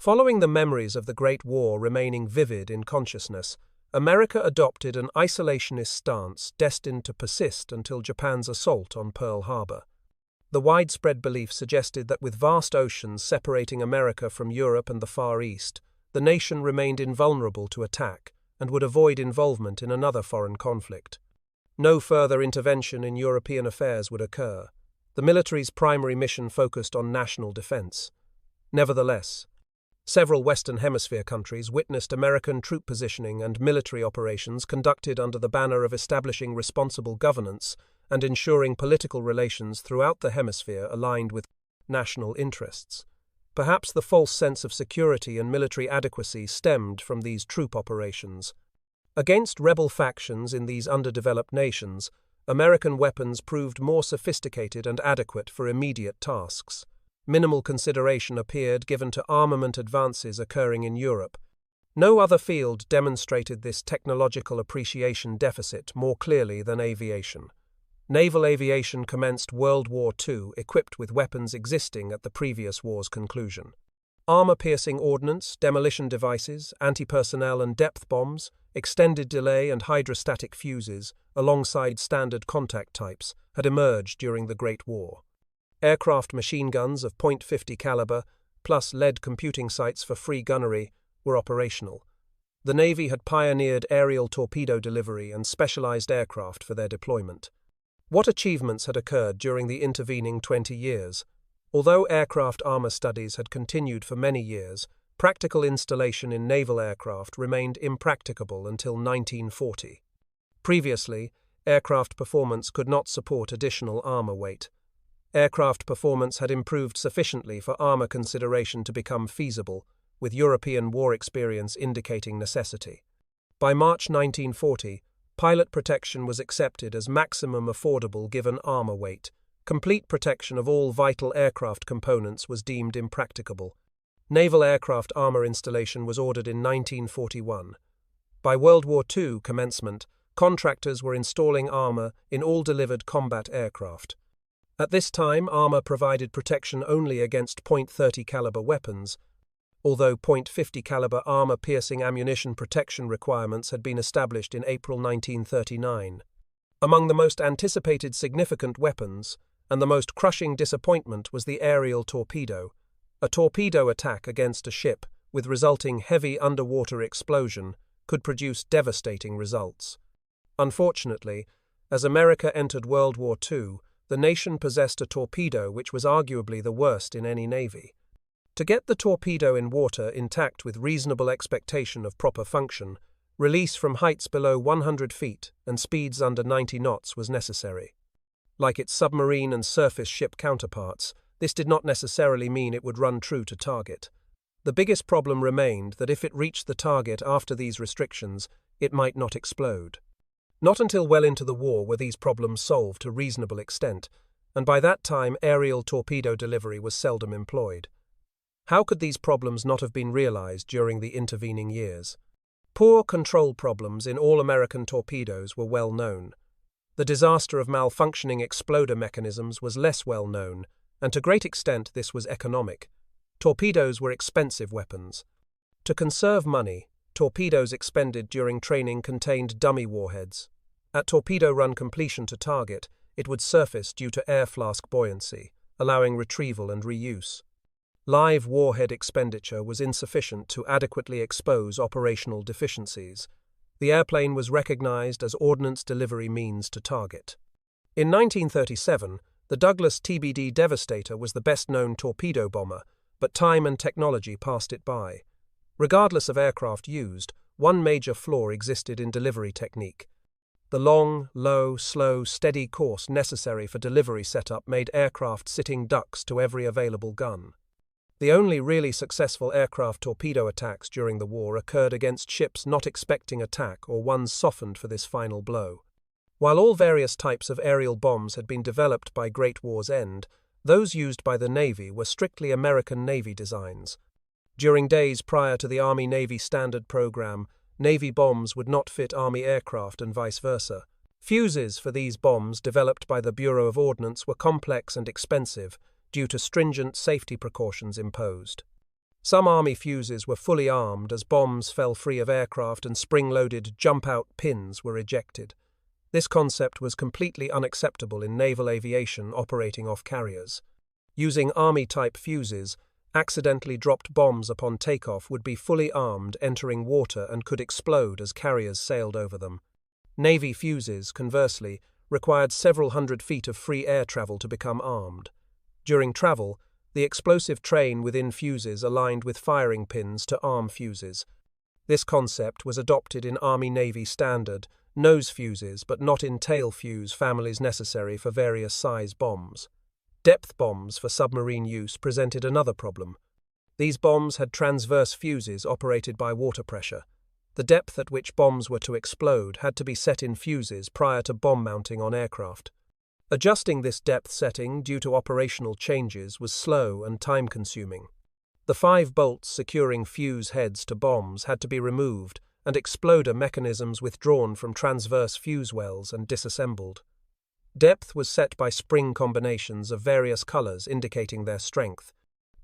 Following the memories of the Great War remaining vivid in consciousness, America adopted an isolationist stance destined to persist until Japan's assault on Pearl Harbor. The widespread belief suggested that with vast oceans separating America from Europe and the Far East, the nation remained invulnerable to attack and would avoid involvement in another foreign conflict. No further intervention in European affairs would occur. The military's primary mission focused on national defense. Nevertheless, several Western Hemisphere countries witnessed American troop positioning and military operations conducted under the banner of establishing responsible governance and ensuring political relations throughout the hemisphere aligned with national interests. Perhaps the false sense of security and military adequacy stemmed from these troop operations. Against rebel factions in these underdeveloped nations, American weapons proved more sophisticated and adequate for immediate tasks. Minimal consideration appeared given to armament advances occurring in Europe. No other field demonstrated this technological appreciation deficit more clearly than aviation. Naval aviation commenced World War II equipped with weapons existing at the previous war's conclusion. Armor-piercing ordnance, demolition devices, anti-personnel and depth bombs, extended delay and hydrostatic fuses, alongside standard contact types, had emerged during the Great War. Aircraft machine guns of .50 caliber, plus lead computing sights for free gunnery, were operational. The Navy had pioneered aerial torpedo delivery and specialized aircraft for their deployment. What achievements had occurred during the intervening 20 years? Although aircraft armor studies had continued for many years, practical installation in naval aircraft remained impracticable until 1940. Previously, aircraft performance could not support additional armor weight. Aircraft performance had improved sufficiently for armor consideration to become feasible, with European war experience indicating necessity. By March 1940, pilot protection was accepted as maximum affordable given armor weight. Complete protection of all vital aircraft components was deemed impracticable. Naval aircraft armor installation was ordered in 1941. By World War II commencement, contractors were installing armor in all delivered combat aircraft. At this time, armor provided protection only against .30 caliber weapons, although .50 caliber armor-piercing ammunition protection requirements had been established in April 1939. Among the most anticipated significant weapons, and the most crushing disappointment, was the aerial torpedo. A torpedo attack against a ship, with resulting heavy underwater explosion, could produce devastating results. Unfortunately, as America entered World War II, the nation possessed a torpedo which was arguably the worst in any navy. To get the torpedo in water intact with reasonable expectation of proper function, release from heights below 100 feet and speeds under 90 knots was necessary. Like its submarine and surface ship counterparts, this did not necessarily mean it would run true to target. The biggest problem remained that if it reached the target after these restrictions, it might not explode. Not until well into the war were these problems solved to a reasonable extent, and by that time aerial torpedo delivery was seldom employed. How could these problems not have been realized during the intervening years? Poor control problems in all American torpedoes were well known. The disaster of malfunctioning exploder mechanisms was less well known, and to great extent this was economic. Torpedoes were expensive weapons. To conserve money, torpedoes expended during training contained dummy warheads. At torpedo run completion to target, it would surface due to air flask buoyancy, allowing retrieval and reuse. Live warhead expenditure was insufficient to adequately expose operational deficiencies. The airplane was recognized as ordnance delivery means to target. In 1937, the Douglas TBD Devastator was the best-known torpedo bomber, but time and technology passed it by. Regardless of aircraft used, one major flaw existed in delivery technique. The long, low, slow, steady course necessary for delivery setup made aircraft sitting ducks to every available gun. The only really successful aircraft torpedo attacks during the war occurred against ships not expecting attack or ones softened for this final blow. While all various types of aerial bombs had been developed by Great War's end, those used by the Navy were strictly American Navy designs. During days prior to the Army-Navy Standard Program, Navy bombs would not fit Army aircraft and vice versa. Fuses for these bombs developed by the Bureau of Ordnance were complex and expensive due to stringent safety precautions imposed. Some Army fuses were fully armed as bombs fell free of aircraft and spring-loaded jump-out pins were ejected. This concept was completely unacceptable in naval aviation operating off carriers. Using Army-type fuses, accidentally dropped bombs upon takeoff would be fully armed entering water and could explode as carriers sailed over them. Navy fuses, conversely, required several hundred feet of free air travel to become armed. During travel, the explosive train within fuses aligned with firing pins to arm fuses. This concept was adopted in Army-Navy standard nose fuses but not in tail fuse families necessary for various size bombs. Depth bombs for submarine use presented another problem. These bombs had transverse fuses operated by water pressure. The depth at which bombs were to explode had to be set in fuses prior to bomb mounting on aircraft. Adjusting this depth setting due to operational changes was slow and time-consuming. The 5 bolts securing fuse heads to bombs had to be removed and exploder mechanisms withdrawn from transverse fuse wells and disassembled. Depth was set by spring combinations of various colors indicating their strength.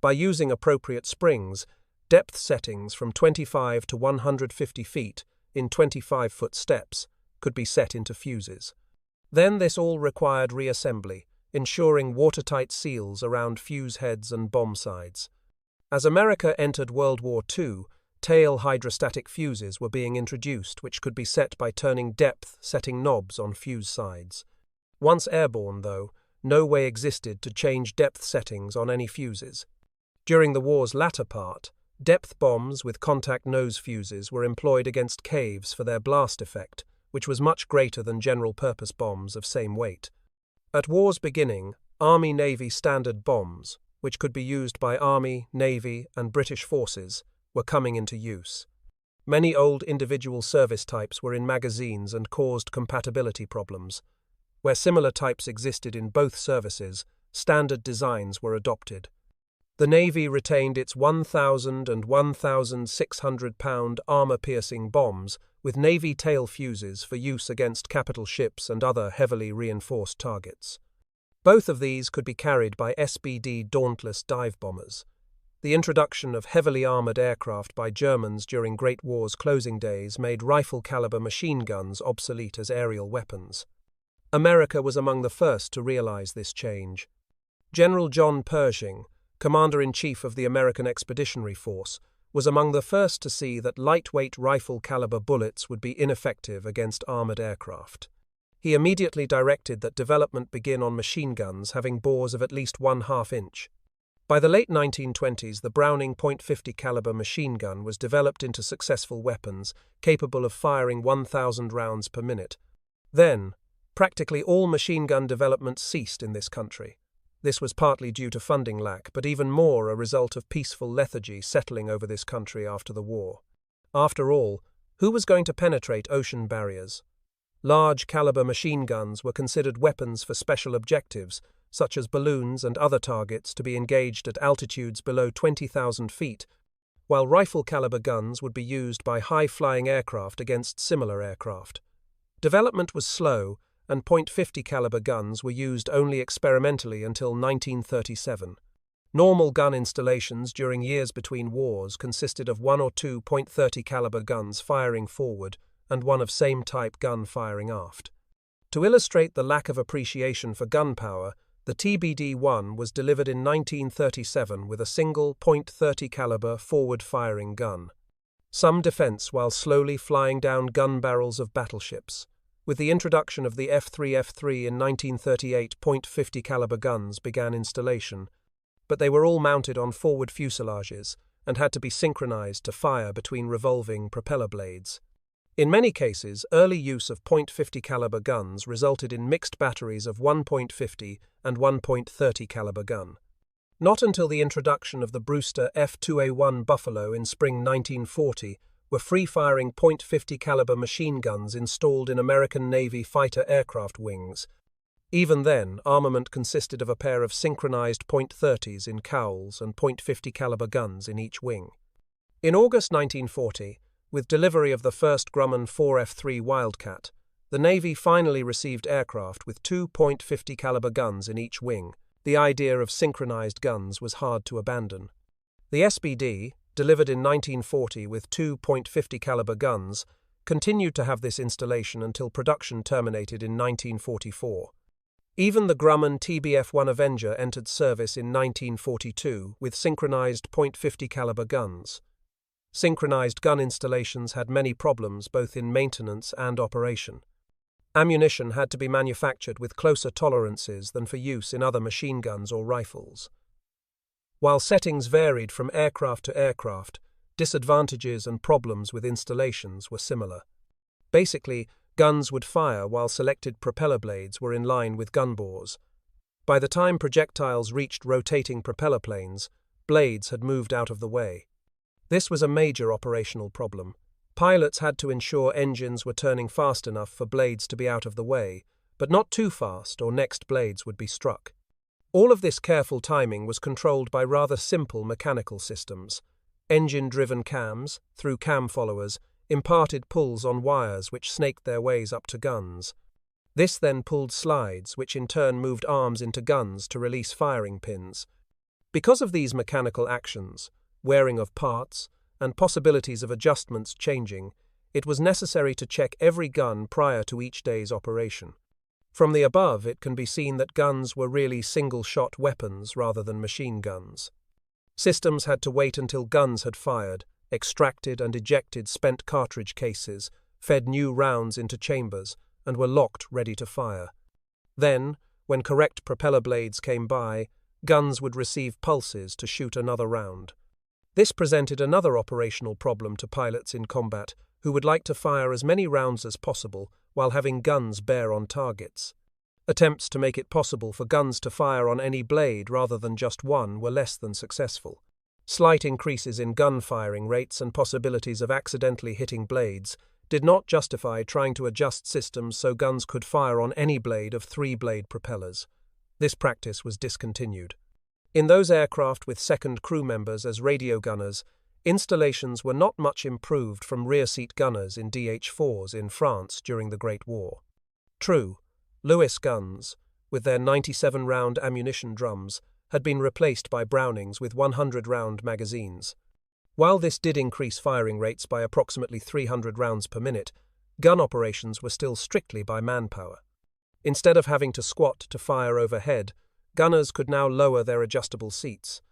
By using appropriate springs, depth settings from 25 to 150 feet in 25-foot steps could be set into fuses. Then this all required reassembly, ensuring watertight seals around fuse heads and bomb sides. As America entered World War II, tail hydrostatic fuses were being introduced which could be set by turning depth setting knobs on fuse sides. Once airborne, though, no way existed to change depth settings on any fuses. During the war's latter part, depth bombs with contact nose fuses were employed against caves for their blast effect, which was much greater than general-purpose bombs of same weight. At war's beginning, Army-Navy standard bombs, which could be used by Army, Navy, and British forces, were coming into use. Many old individual service types were in magazines and caused compatibility problems. Where similar types existed in both services, standard designs were adopted. The Navy retained its 1,000 and 1,600-pound armor-piercing bombs with Navy tail fuses for use against capital ships and other heavily reinforced targets. Both of these could be carried by SBD Dauntless dive bombers. The introduction of heavily armored aircraft by Germans during Great War's closing days made rifle-caliber machine guns obsolete as aerial weapons. America was among the first to realize this change. General John Pershing, Commander-in-Chief of the American Expeditionary Force, was among the first to see that lightweight rifle-caliber bullets would be ineffective against armored aircraft. He immediately directed that development begin on machine guns having bores of at least 1/2 inch. By the late 1920s, the Browning .50 caliber machine gun was developed into successful weapons, capable of firing 1,000 rounds per minute. Then, practically all machine gun development ceased in this country. This was partly due to funding lack, but even more a result of peaceful lethargy settling over this country after the war. After all, who was going to penetrate ocean barriers? Large-caliber machine guns were considered weapons for special objectives, such as balloons and other targets to be engaged at altitudes below 20,000 feet, while rifle-caliber guns would be used by high-flying aircraft against similar aircraft. Development was slow, and .50 caliber guns were used only experimentally until 1937. Normal gun installations during years between wars consisted of 1 or 2 .30 caliber guns firing forward and one of same type gun firing aft. To illustrate the lack of appreciation for gun power, the TBD-1 was delivered in 1937 with a single .30 caliber forward-firing gun. Some defense while slowly flying down gun barrels of battleships. With the introduction of the F-3 in 1938, .50 caliber guns began installation, but they were all mounted on forward fuselages and had to be synchronized to fire between revolving propeller blades. In many cases, early use of .50 caliber guns resulted in mixed batteries of 1.50 and 1.30 caliber gun. Not until the introduction of the Brewster F-2A1 Buffalo in spring 1940 were free-firing .50 caliber machine guns installed in American Navy fighter aircraft wings. Even then, armament consisted of a pair of synchronized .30s in cowls and .50 caliber guns in each wing. In August 1940, with delivery of the first Grumman 4F3 Wildcat, the Navy finally received aircraft with 2 .50 caliber guns in each wing. The idea of synchronized guns was hard to abandon. The SBD, delivered in 1940 with two .50 caliber guns, continued to have this installation until production terminated in 1944. Even the Grumman TBF-1 Avenger entered service in 1942 with synchronized .50 caliber guns. Synchronized gun installations had many problems both in maintenance and operation. Ammunition had to be manufactured with closer tolerances than for use in other machine guns or rifles. While settings varied from aircraft to aircraft, disadvantages and problems with installations were similar. Basically, guns would fire while selected propeller blades were in line with gun bores. By the time projectiles reached rotating propeller planes, blades had moved out of the way. This was a major operational problem. Pilots had to ensure engines were turning fast enough for blades to be out of the way, but not too fast or next blades would be struck. All of this careful timing was controlled by rather simple mechanical systems. Engine-driven cams, through cam followers, imparted pulls on wires which snaked their ways up to guns. This then pulled slides, which in turn moved arms into guns to release firing pins. Because of these mechanical actions, wearing of parts, and possibilities of adjustments changing, it was necessary to check every gun prior to each day's operation. From the above, it can be seen that guns were really single-shot weapons rather than machine guns. Systems had to wait until guns had fired, extracted and ejected spent cartridge cases, fed new rounds into chambers, and were locked ready to fire. Then, when correct propeller blades came by, guns would receive pulses to shoot another round. This presented another operational problem to pilots in combat who would like to fire as many rounds as possible while having guns bear on targets. Attempts to make it possible for guns to fire on any blade rather than just one were less than successful. Slight increases in gun firing rates and possibilities of accidentally hitting blades did not justify trying to adjust systems so guns could fire on any blade of three-blade propellers. This practice was discontinued. In those aircraft with second crew members as radio gunners, installations were not much improved from rear-seat gunners in DH-4s in France during the Great War. True, Lewis guns, with their 97-round ammunition drums, had been replaced by Brownings with 100-round magazines. While this did increase firing rates by approximately 300 rounds per minute, gun operations were still strictly by manpower. Instead of having to squat to fire overhead, gunners could now lower their adjustable seats,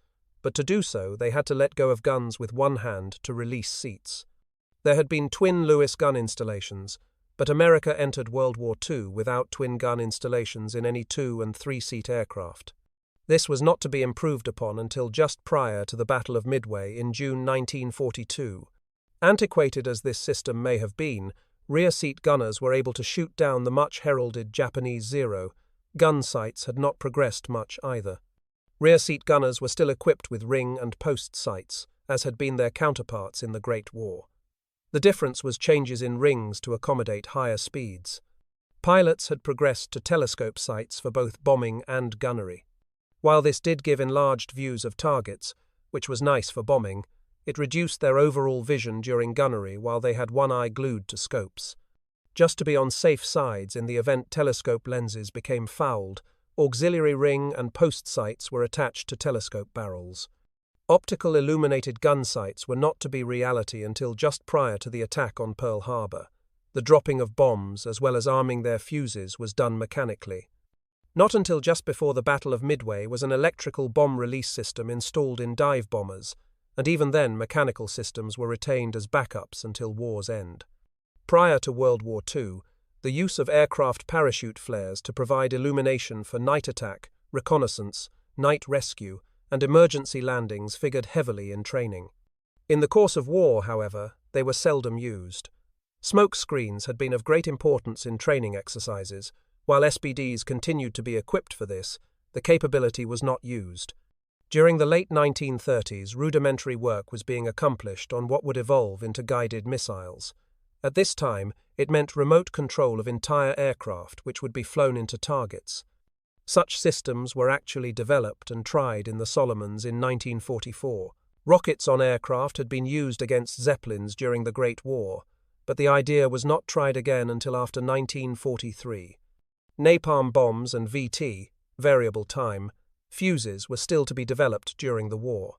but to do so they had to let go of guns with one hand to release seats. There had been twin Lewis gun installations, but America entered World War II without twin gun installations in any 2- and 3-seat aircraft. This was not to be improved upon until just prior to the Battle of Midway in June 1942. Antiquated as this system may have been, rear-seat gunners were able to shoot down the much-heralded Japanese Zero. Gun sights had not progressed much either. Rear-seat gunners were still equipped with ring and post sights, as had been their counterparts in the Great War. The difference was changes in rings to accommodate higher speeds. Pilots had progressed to telescope sights for both bombing and gunnery. While this did give enlarged views of targets, which was nice for bombing, it reduced their overall vision during gunnery while they had one eye glued to scopes. Just to be on safe sides in the event telescope lenses became fouled, auxiliary ring and post sights were attached to telescope barrels. Optical illuminated gun sights were not to be reality until just prior to the attack on Pearl Harbor. The dropping of bombs, as well as arming their fuses, was done mechanically. Not until just before the Battle of Midway was an electrical bomb release system installed in dive bombers, and even then mechanical systems were retained as backups until war's end. Prior to World War II, the use of aircraft parachute flares to provide illumination for night attack, reconnaissance, night rescue, and emergency landings figured heavily in training. In the course of war, however, they were seldom used. Smoke screens had been of great importance in training exercises. While SBDs continued to be equipped for this, the capability was not used. During the late 1930s, rudimentary work was being accomplished on what would evolve into guided missiles. At this time, it meant remote control of entire aircraft which would be flown into targets. Such systems were actually developed and tried in the Solomons in 1944. Rockets on aircraft had been used against Zeppelins during the Great War, but the idea was not tried again until after 1943. Napalm bombs and VT, variable time, fuses were still to be developed during the war.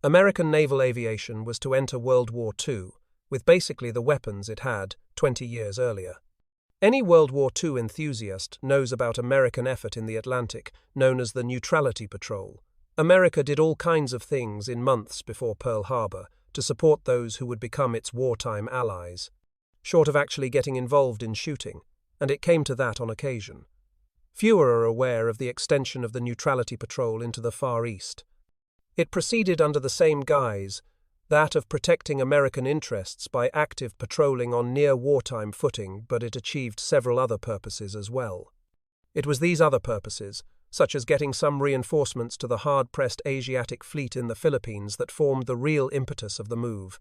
American naval aviation was to enter World War II with basically the weapons it had 20 years earlier. Any World War II enthusiast knows about American effort in the Atlantic, known as the Neutrality Patrol. America did all kinds of things in months before Pearl Harbor to support those who would become its wartime allies, short of actually getting involved in shooting, and it came to that on occasion. Fewer are aware of the extension of the Neutrality Patrol into the Far East. It proceeded under the same guise, that of protecting American interests by active patrolling on near-wartime footing, but it achieved several other purposes as well. It was these other purposes, such as getting some reinforcements to the hard-pressed Asiatic fleet in the Philippines, that formed the real impetus of the move.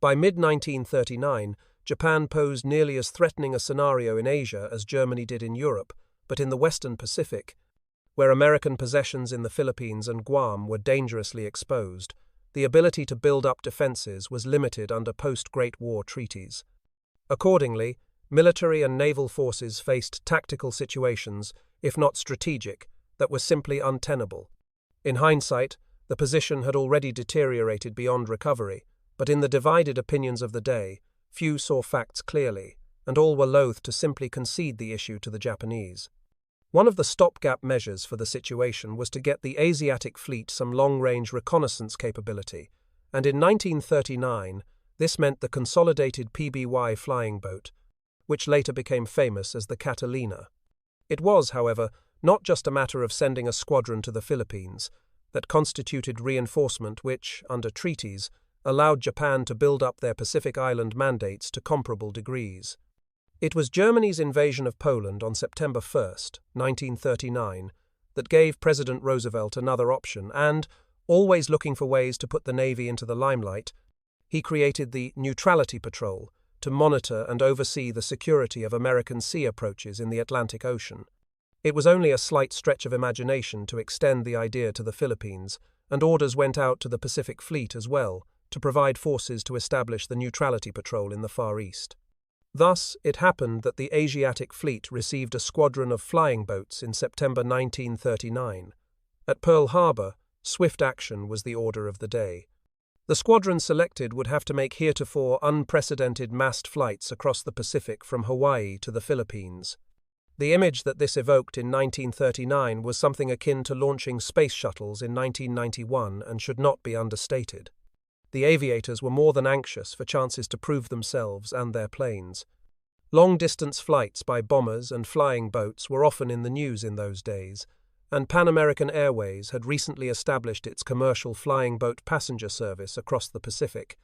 By mid-1939, Japan posed nearly as threatening a scenario in Asia as Germany did in Europe, but in the Western Pacific, where American possessions in the Philippines and Guam were dangerously exposed, the ability to build up defenses was limited under post-Great War treaties. Accordingly, military and naval forces faced tactical situations, if not strategic, that were simply untenable. In hindsight, the position had already deteriorated beyond recovery, but in the divided opinions of the day, few saw facts clearly, and all were loath to simply concede the issue to the Japanese. One of the stopgap measures for the situation was to get the Asiatic fleet some long-range reconnaissance capability, and in 1939 this meant the consolidated PBY flying boat, which later became famous as the Catalina. It was, however, not just a matter of sending a squadron to the Philippines, that constituted reinforcement which, under treaties, allowed Japan to build up their Pacific Island mandates to comparable degrees. It was Germany's invasion of Poland on September 1, 1939, that gave President Roosevelt another option and, always looking for ways to put the Navy into the limelight, he created the Neutrality Patrol to monitor and oversee the security of American sea approaches in the Atlantic Ocean. It was only a slight stretch of imagination to extend the idea to the Philippines, and orders went out to the Pacific Fleet as well to provide forces to establish the Neutrality Patrol in the Far East. Thus, it happened that the Asiatic fleet received a squadron of flying boats in September 1939. At Pearl Harbor, swift action was the order of the day. The squadron selected would have to make heretofore unprecedented massed flights across the Pacific from Hawaii to the Philippines. The image that this evoked in 1939 was something akin to launching space shuttles in 1991 and should not be understated. The aviators were more than anxious for chances to prove themselves and their planes. Long-distance flights by bombers and flying boats were often in the news in those days, and Pan American Airways had recently established its commercial flying boat passenger service across the Pacific.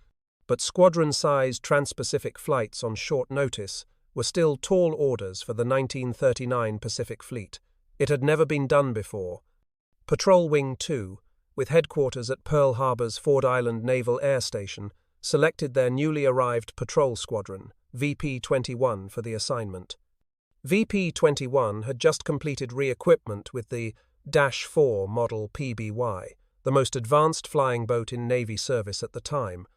But squadron-sized transpacific flights on short notice were still tall orders for the 1939 Pacific Fleet. It had never been done before. Patrol Wing 2, with headquarters at Pearl Harbor's Ford Island Naval Air Station, selected their newly arrived patrol squadron, VP-21, for the assignment. VP-21 had just completed re-equipment with the -4 model PBY, the most advanced flying boat in Navy service at the time,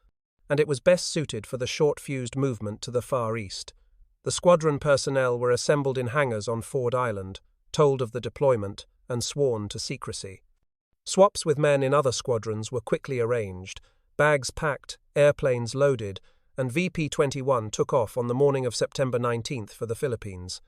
and it was best suited for the short-fused movement to the Far East. The squadron personnel were assembled in hangars on Ford Island, told of the deployment, and sworn to secrecy. Swaps with men in other squadrons were quickly arranged, bags packed, airplanes loaded, and VP-21 took off on the morning of September 19th for the Philippines.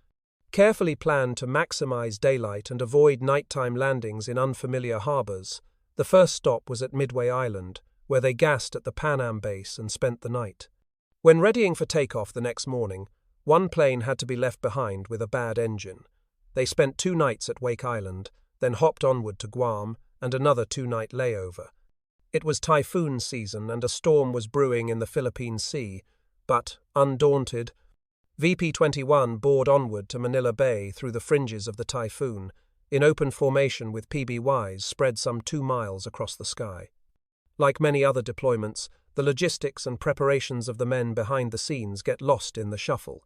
Carefully planned to maximize daylight and avoid nighttime landings in unfamiliar harbors, the first stop was at Midway Island, where they gassed at the Pan Am base and spent the night. When readying for takeoff the next morning, one plane had to be left behind with a bad engine. They spent 2 nights at Wake Island, then hopped onward to Guam, and another 2-night layover. It was typhoon season and a storm was brewing in the Philippine Sea, but, undaunted, VP-21 bored onward to Manila Bay through the fringes of the typhoon, in open formation with PBYs spread some 2 miles across the sky. Like many other deployments, the logistics and preparations of the men behind the scenes get lost in the shuffle.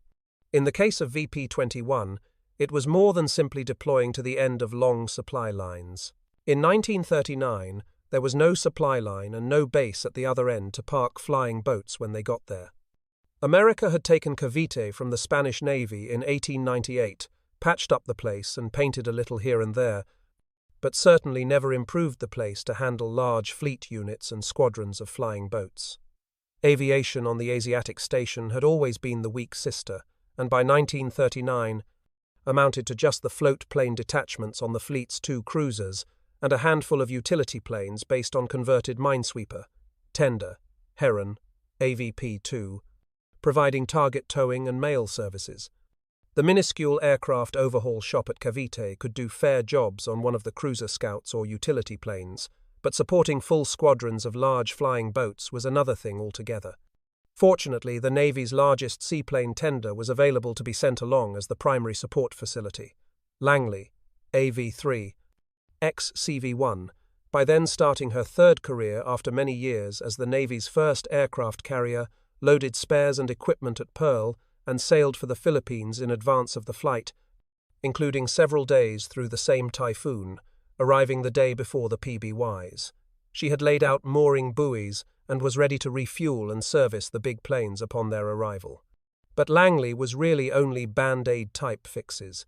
In the case of VP-21, it was more than simply deploying to the end of long supply lines. In 1939, there was no supply line and no base at the other end to park flying boats when they got there. America had taken Cavite from the Spanish Navy in 1898, patched up the place and painted a little here and there, but certainly never improved the place to handle large fleet units and squadrons of flying boats. Aviation on the Asiatic station had always been the weak sister, and by 1939 amounted to just the float plane detachments on the fleet's 2 cruisers and a handful of utility planes based on converted minesweeper, tender, Heron, AVP-2, providing target towing and mail services. The minuscule aircraft overhaul shop at Cavite could do fair jobs on one of the cruiser scouts or utility planes, but supporting full squadrons of large flying boats was another thing altogether. Fortunately, the Navy's largest seaplane tender was available to be sent along as the primary support facility. Langley, AV-3, ex-CV-1, by then starting her 3rd career after many years as the Navy's first aircraft carrier, loaded spares and equipment at Pearl and sailed for the Philippines in advance of the flight, including several days through the same typhoon, arriving the day before the PBYs. She had laid out mooring buoys and was ready to refuel and service the big planes upon their arrival. But Langley was really only Band-Aid type fixes.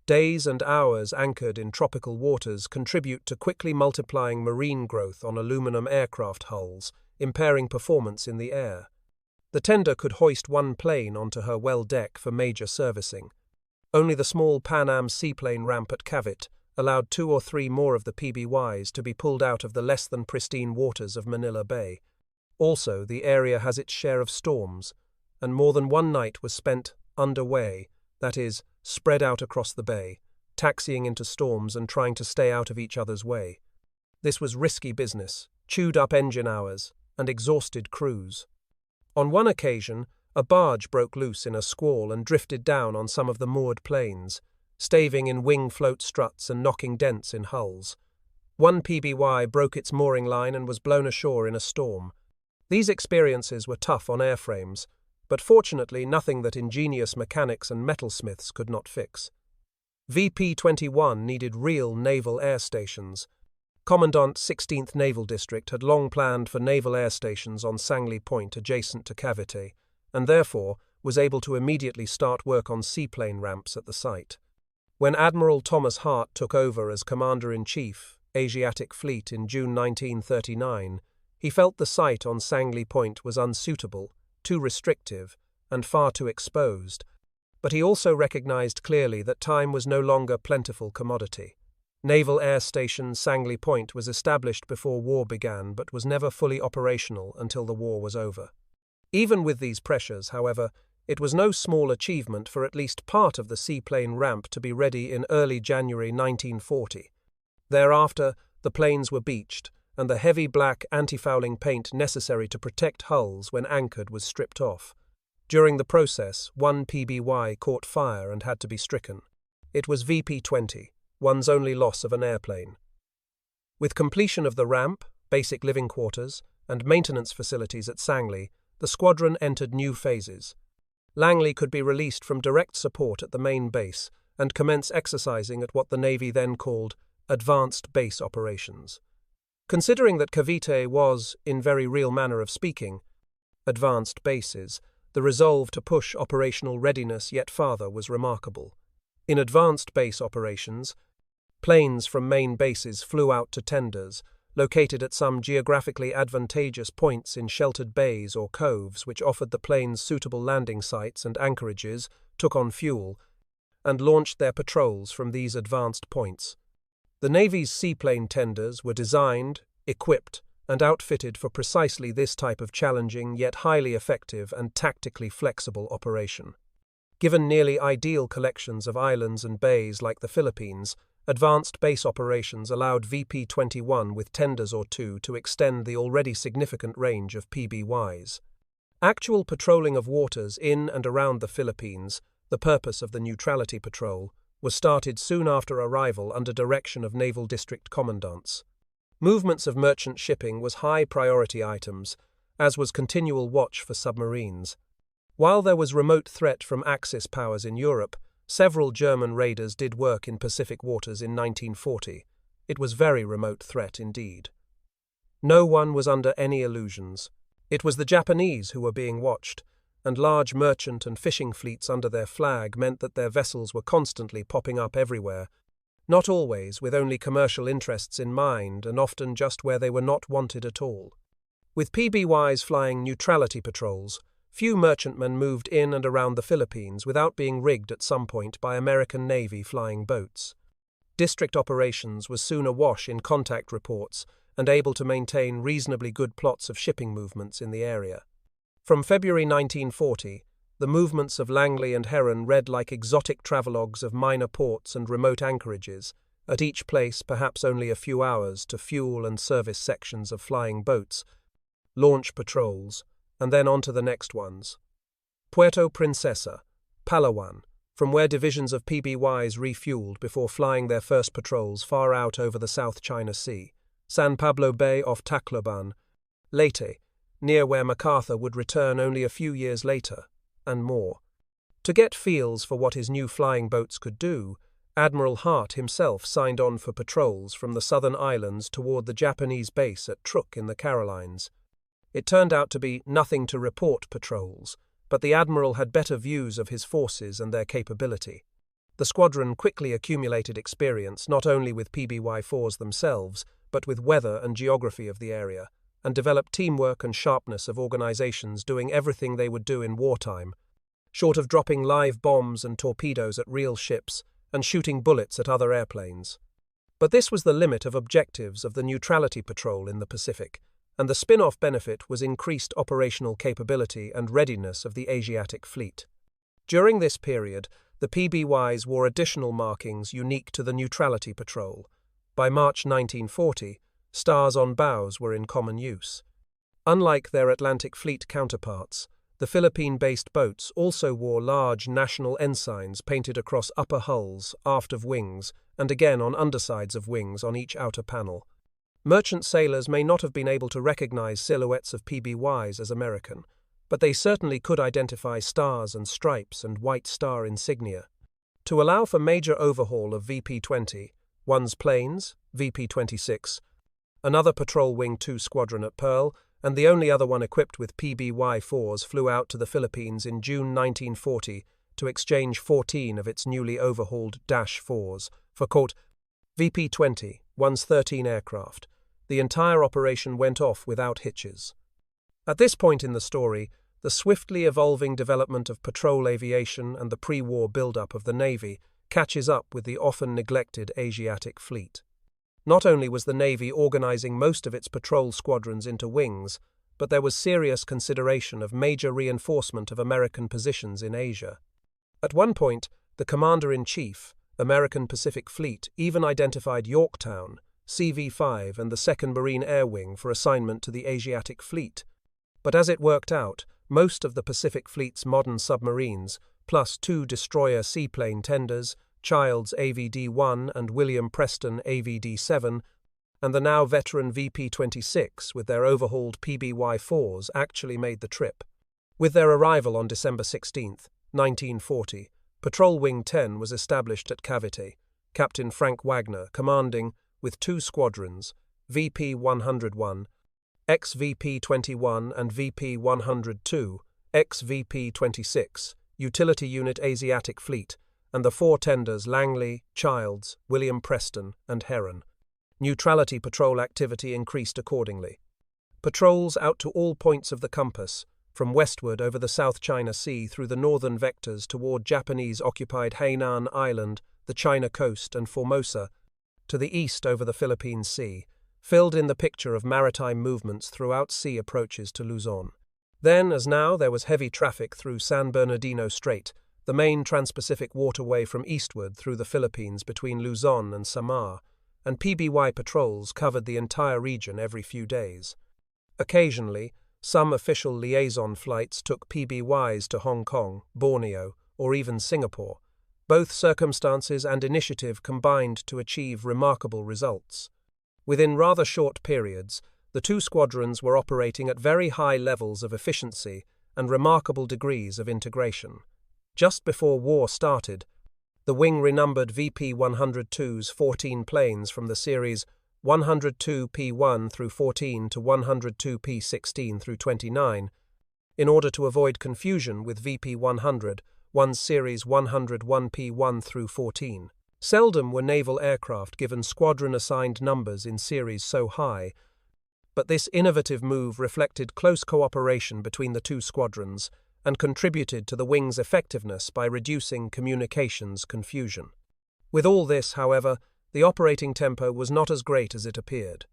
Days and hours anchored in tropical waters contribute to quickly multiplying marine growth on aluminum aircraft hulls, impairing performance in the air. The tender could hoist 1 plane onto her well deck for major servicing. Only the small Pan Am seaplane ramp at Cavite allowed 2 or 3 more of the PBYs to be pulled out of the less than pristine waters of Manila Bay. Also, the area has its share of storms, and more than one night was spent underway, that is, spread out across the bay, taxiing into storms and trying to stay out of each other's way. This was risky business, chewed up engine hours, and exhausted crews. On one occasion, a barge broke loose in a squall and drifted down on some of the moored planes, staving in wing float struts and knocking dents in hulls. One PBY broke its mooring line and was blown ashore in a storm. These experiences were tough on airframes, but fortunately nothing that ingenious mechanics and metalsmiths could not fix. VP-21 needed real naval air stations. Commandant 16th Naval District had long planned for naval air stations on Sangley Point adjacent to Cavite, and therefore was able to immediately start work on seaplane ramps at the site. When Admiral Thomas Hart took over as Commander-in-Chief, Asiatic Fleet in June 1939, he felt the site on Sangley Point was unsuitable, too restrictive, and far too exposed, but he also recognized clearly that time was no longer plentiful commodity. Naval Air Station Sangley Point was established before war began but was never fully operational until the war was over. Even with these pressures, however, it was no small achievement for at least part of the seaplane ramp to be ready in early January 1940. Thereafter, the planes were beached, and the heavy black anti-fouling paint necessary to protect hulls when anchored was stripped off. During the process, 1 PBY caught fire and had to be stricken. It was VP-20, one's only loss of an airplane. With completion of the ramp, basic living quarters, and maintenance facilities at Sangley, the squadron entered new phases. Langley could be released from direct support at the main base and commence exercising at what the Navy then called advanced base operations. Considering that Cavite was, in very real manner of speaking, advanced bases, the resolve to push operational readiness yet farther was remarkable. In advanced base operations, planes from main bases flew out to tenders, located at some geographically advantageous points in sheltered bays or coves which offered the planes suitable landing sites and anchorages, took on fuel, and launched their patrols from these advanced points. The Navy's seaplane tenders were designed, equipped, and outfitted for precisely this type of challenging yet highly effective and tactically flexible operation. Given nearly ideal collections of islands and bays like the Philippines, advanced base operations allowed VP-21 with tenders or 2 to extend the already significant range of PBYs. Actual patrolling of waters in and around the Philippines, the purpose of the Neutrality Patrol, was started soon after arrival under direction of Naval District Commandants. Movements of merchant shipping was high priority items, as was continual watch for submarines. While there was remote threat from Axis powers in Europe, several German raiders did work in Pacific waters in 1940. It was very remote threat indeed. No one was under any illusions. It was the Japanese who were being watched, and large merchant and fishing fleets under their flag meant that their vessels were constantly popping up everywhere. Not always with only commercial interests in mind and often just where they were not wanted at all. With PBYs flying neutrality patrols, few merchantmen moved in and around the Philippines without being rigged at some point by American Navy flying boats. District operations was soon awash in contact reports and able to maintain reasonably good plots of shipping movements in the area. From February 1940, the movements of Langley and Heron read like exotic travelogues of minor ports and remote anchorages, at each place perhaps only a few hours to fuel and service sections of flying boats, launch patrols, and then on to the next ones. Puerto Princesa, Palawan, from where divisions of PBYs refueled before flying their first patrols far out over the South China Sea. San Pablo Bay off Tacloban, Leyte, near where MacArthur would return only a few years later, and more. To get feels for what his new flying boats could do, Admiral Hart himself signed on for patrols from the southern islands toward the Japanese base at Truk in the Carolines. It turned out to be nothing to report patrols, but the Admiral had better views of his forces and their capability. The squadron quickly accumulated experience not only with PBY-4s themselves, but with weather and geography of the area, and developed teamwork and sharpness of organizations doing everything they would do in wartime, short of dropping live bombs and torpedoes at real ships and shooting bullets at other airplanes. But this was the limit of objectives of the Neutrality Patrol in the Pacific, and the spin-off benefit was increased operational capability and readiness of the Asiatic fleet. During this period, the PBYs wore additional markings unique to the Neutrality Patrol. By March 1940, stars on bows were in common use. Unlike their Atlantic Fleet counterparts, the Philippine-based boats also wore large national ensigns painted across upper hulls, aft of wings, and again on undersides of wings on each outer panel. Merchant sailors may not have been able to recognize silhouettes of PBYs as American, but they certainly could identify stars and stripes and White Star insignia. To allow for major overhaul of VP-20, one's planes, VP-26, another Patrol Wing 2 squadron at Pearl, and the only other one equipped with PBY-4s flew out to the Philippines in June 1940 to exchange 14 of its newly overhauled Dash-4s for, quote, VP-20, one's 13 aircraft. The entire operation went off without hitches. At this point in the story, the swiftly evolving development of patrol aviation and the pre-war build-up of the Navy catches up with the often neglected Asiatic fleet. Not only was the Navy organizing most of its patrol squadrons into wings, but there was serious consideration of major reinforcement of American positions in Asia. At one point, the Commander-in-Chief, American Pacific Fleet, even identified Yorktown, CV-5 and the 2nd Marine Air Wing for assignment to the Asiatic Fleet. But as it worked out, most of the Pacific Fleet's modern submarines, plus 2 destroyer seaplane tenders, Childs AVD-1 and William Preston AVD-7, and the now veteran VP-26 with their overhauled PBY-4s actually made the trip. With their arrival on December 16, 1940, Patrol Wing 10 was established at Cavite, Captain Frank Wagner commanding, with 2 squadrons, VP-101, ex-VP-21 and VP-102, ex-VP-26, Utility Unit Asiatic Fleet, and the 4 tenders Langley, Childs, William Preston, and Heron. Neutrality patrol activity increased accordingly. Patrols out to all points of the compass, from westward over the South China Sea through the northern vectors toward Japanese-occupied Hainan Island, the China coast, and Formosa, to the east over the Philippine Sea, filled in the picture of maritime movements throughout sea approaches to Luzon. Then, as now, there was heavy traffic through San Bernardino Strait, the main transpacific waterway from eastward through the Philippines between Luzon and Samar, and PBY patrols covered the entire region every few days. Occasionally, some official liaison flights took PBYs to Hong Kong, Borneo, or even Singapore. Both circumstances and initiative combined to achieve remarkable results. Within rather short periods, the 2 squadrons were operating at very high levels of efficiency and remarkable degrees of integration. Just before war started, the wing renumbered VP-102's 14 planes from the series 102P1 through 14 to 102P16 through 29, in order to avoid confusion with VP-100, one's series 101P1 through 14. Seldom were naval aircraft given squadron-assigned numbers in series so high, but this innovative move reflected close cooperation between the two squadrons and contributed to the wing's effectiveness by reducing communications confusion. With all this, however, the operating tempo was not as great as it appeared.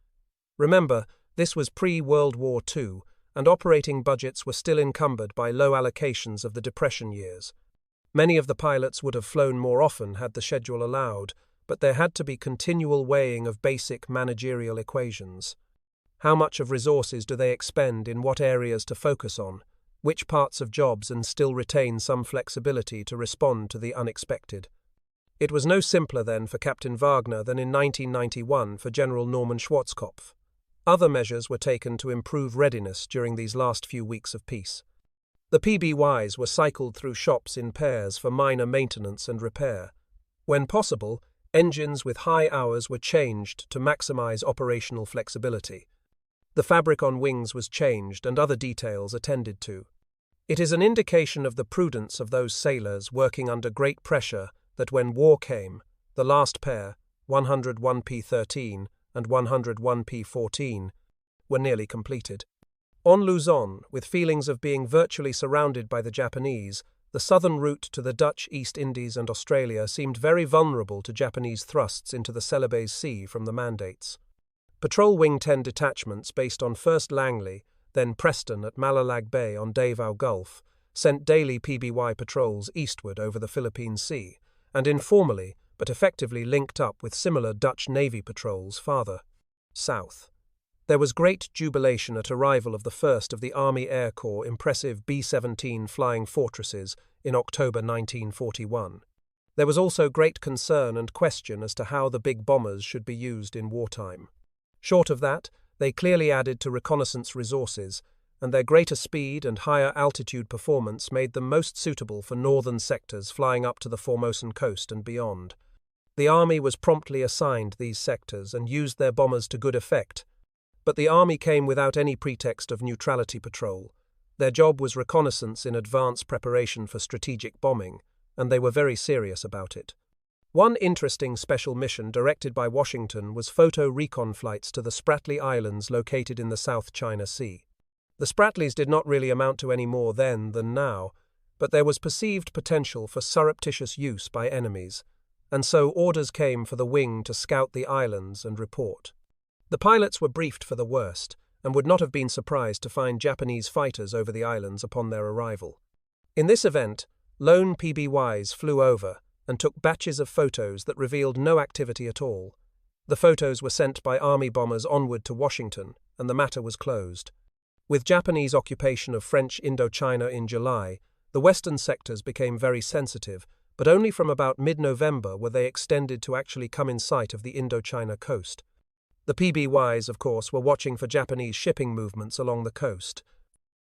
Remember, this was pre-World War II, and operating budgets were still encumbered by low allocations of the Depression years. Many of the pilots would have flown more often had the schedule allowed, but there had to be continual weighing of basic managerial equations. How much of resources do they expend in what areas to focus on, which parts of jobs, and still retain some flexibility to respond to the unexpected? It was no simpler then for Captain Wagner than in 1991 for General Norman Schwarzkopf. Other measures were taken to improve readiness during these last few weeks of peace. The PBYs were cycled through shops in pairs for minor maintenance and repair. When possible, engines with high hours were changed to maximize operational flexibility. The fabric on wings was changed and other details attended to. It is an indication of the prudence of those sailors working under great pressure that when war came, the last pair, 101P13 and 101P14, were nearly completed. On Luzon, with feelings of being virtually surrounded by the Japanese, the southern route to the Dutch East Indies and Australia seemed very vulnerable to Japanese thrusts into the Celebes Sea from the Mandates. Patrol Wing 10 detachments based on first Langley, then Preston at Malalag Bay on Davao Gulf, sent daily PBY patrols eastward over the Philippine Sea, and informally but effectively linked up with similar Dutch Navy patrols farther south. There was great jubilation at arrival of the first of the Army Air Corps' impressive B-17 flying fortresses in October 1941. There was also great concern and question as to how the big bombers should be used in wartime. Short of that, they clearly added to reconnaissance resources, and their greater speed and higher altitude performance made them most suitable for northern sectors flying up to the Formosan coast and beyond. The Army was promptly assigned these sectors and used their bombers to good effect. But the Army came without any pretext of neutrality patrol. Their job was reconnaissance in advance preparation for strategic bombing, and they were very serious about it. One interesting special mission directed by Washington was photo recon flights to the Spratly Islands located in the South China Sea. The Spratlys did not really amount to any more then than now, but there was perceived potential for surreptitious use by enemies, and so orders came for the wing to scout the islands and report. The pilots were briefed for the worst, and would not have been surprised to find Japanese fighters over the islands upon their arrival. In this event, lone PBYs flew over and took batches of photos that revealed no activity at all. The photos were sent by Army bombers onward to Washington, and the matter was closed. With Japanese occupation of French Indochina in July, the western sectors became very sensitive, but only from about mid-November were they extended to actually come in sight of the Indochina coast. The PBYs, of course, were watching for Japanese shipping movements along the coast.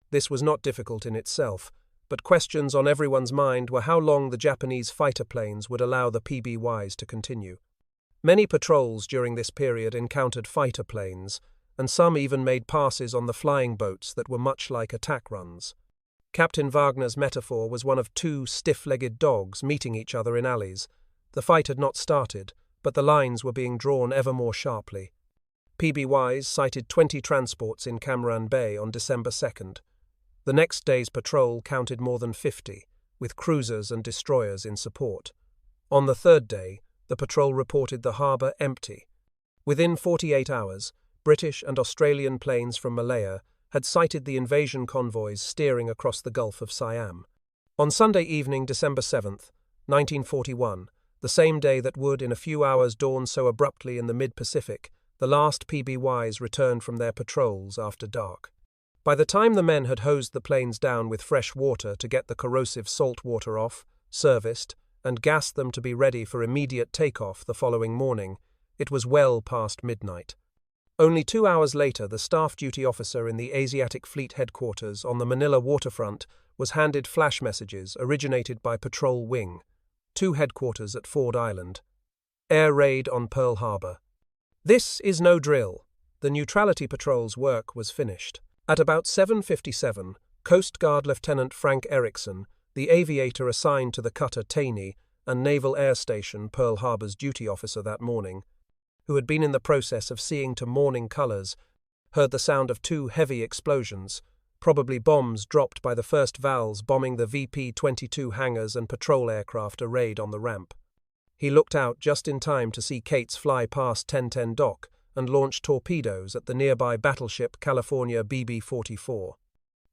This was not difficult in itself, but questions on everyone's mind were how long the Japanese fighter planes would allow the PBYs to continue. Many patrols during this period encountered fighter planes, and some even made passes on the flying boats that were much like attack runs. Captain Wagner's metaphor was one of two stiff-legged dogs meeting each other in alleys. The fight had not started, but the lines were being drawn ever more sharply. PBYs sighted 20 transports in Cameron Bay on December 2nd. The next day's patrol counted more than 50, with cruisers and destroyers in support. On the third day, the patrol reported the harbour empty. Within 48 hours, British and Australian planes from Malaya had sighted the invasion convoys steering across the Gulf of Siam. On Sunday evening, December 7th, 1941, the same day that would in a few hours dawn so abruptly in the mid-Pacific, the last PBYs returned from their patrols after dark. By the time the men had hosed the planes down with fresh water to get the corrosive salt water off, serviced, and gassed them to be ready for immediate takeoff the following morning, it was well past midnight. Only 2 hours later, the staff duty officer in the Asiatic Fleet headquarters on the Manila waterfront was handed flash messages originated by Patrol Wing, 2 headquarters at Ford Island. Air raid on Pearl Harbor. This is no drill. The Neutrality Patrol's work was finished. At about 7:57, Coast Guard Lieutenant Frank Erickson, the aviator assigned to the cutter Taney, and Naval Air Station Pearl Harbor's duty officer that morning, who had been in the process of seeing to morning colors, heard the sound of two heavy explosions, probably bombs dropped by the first Vals bombing the VP-22 hangars and patrol aircraft arrayed on the ramp. He looked out just in time to see Cates fly past 1010 dock and launch torpedoes at the nearby battleship California BB-44.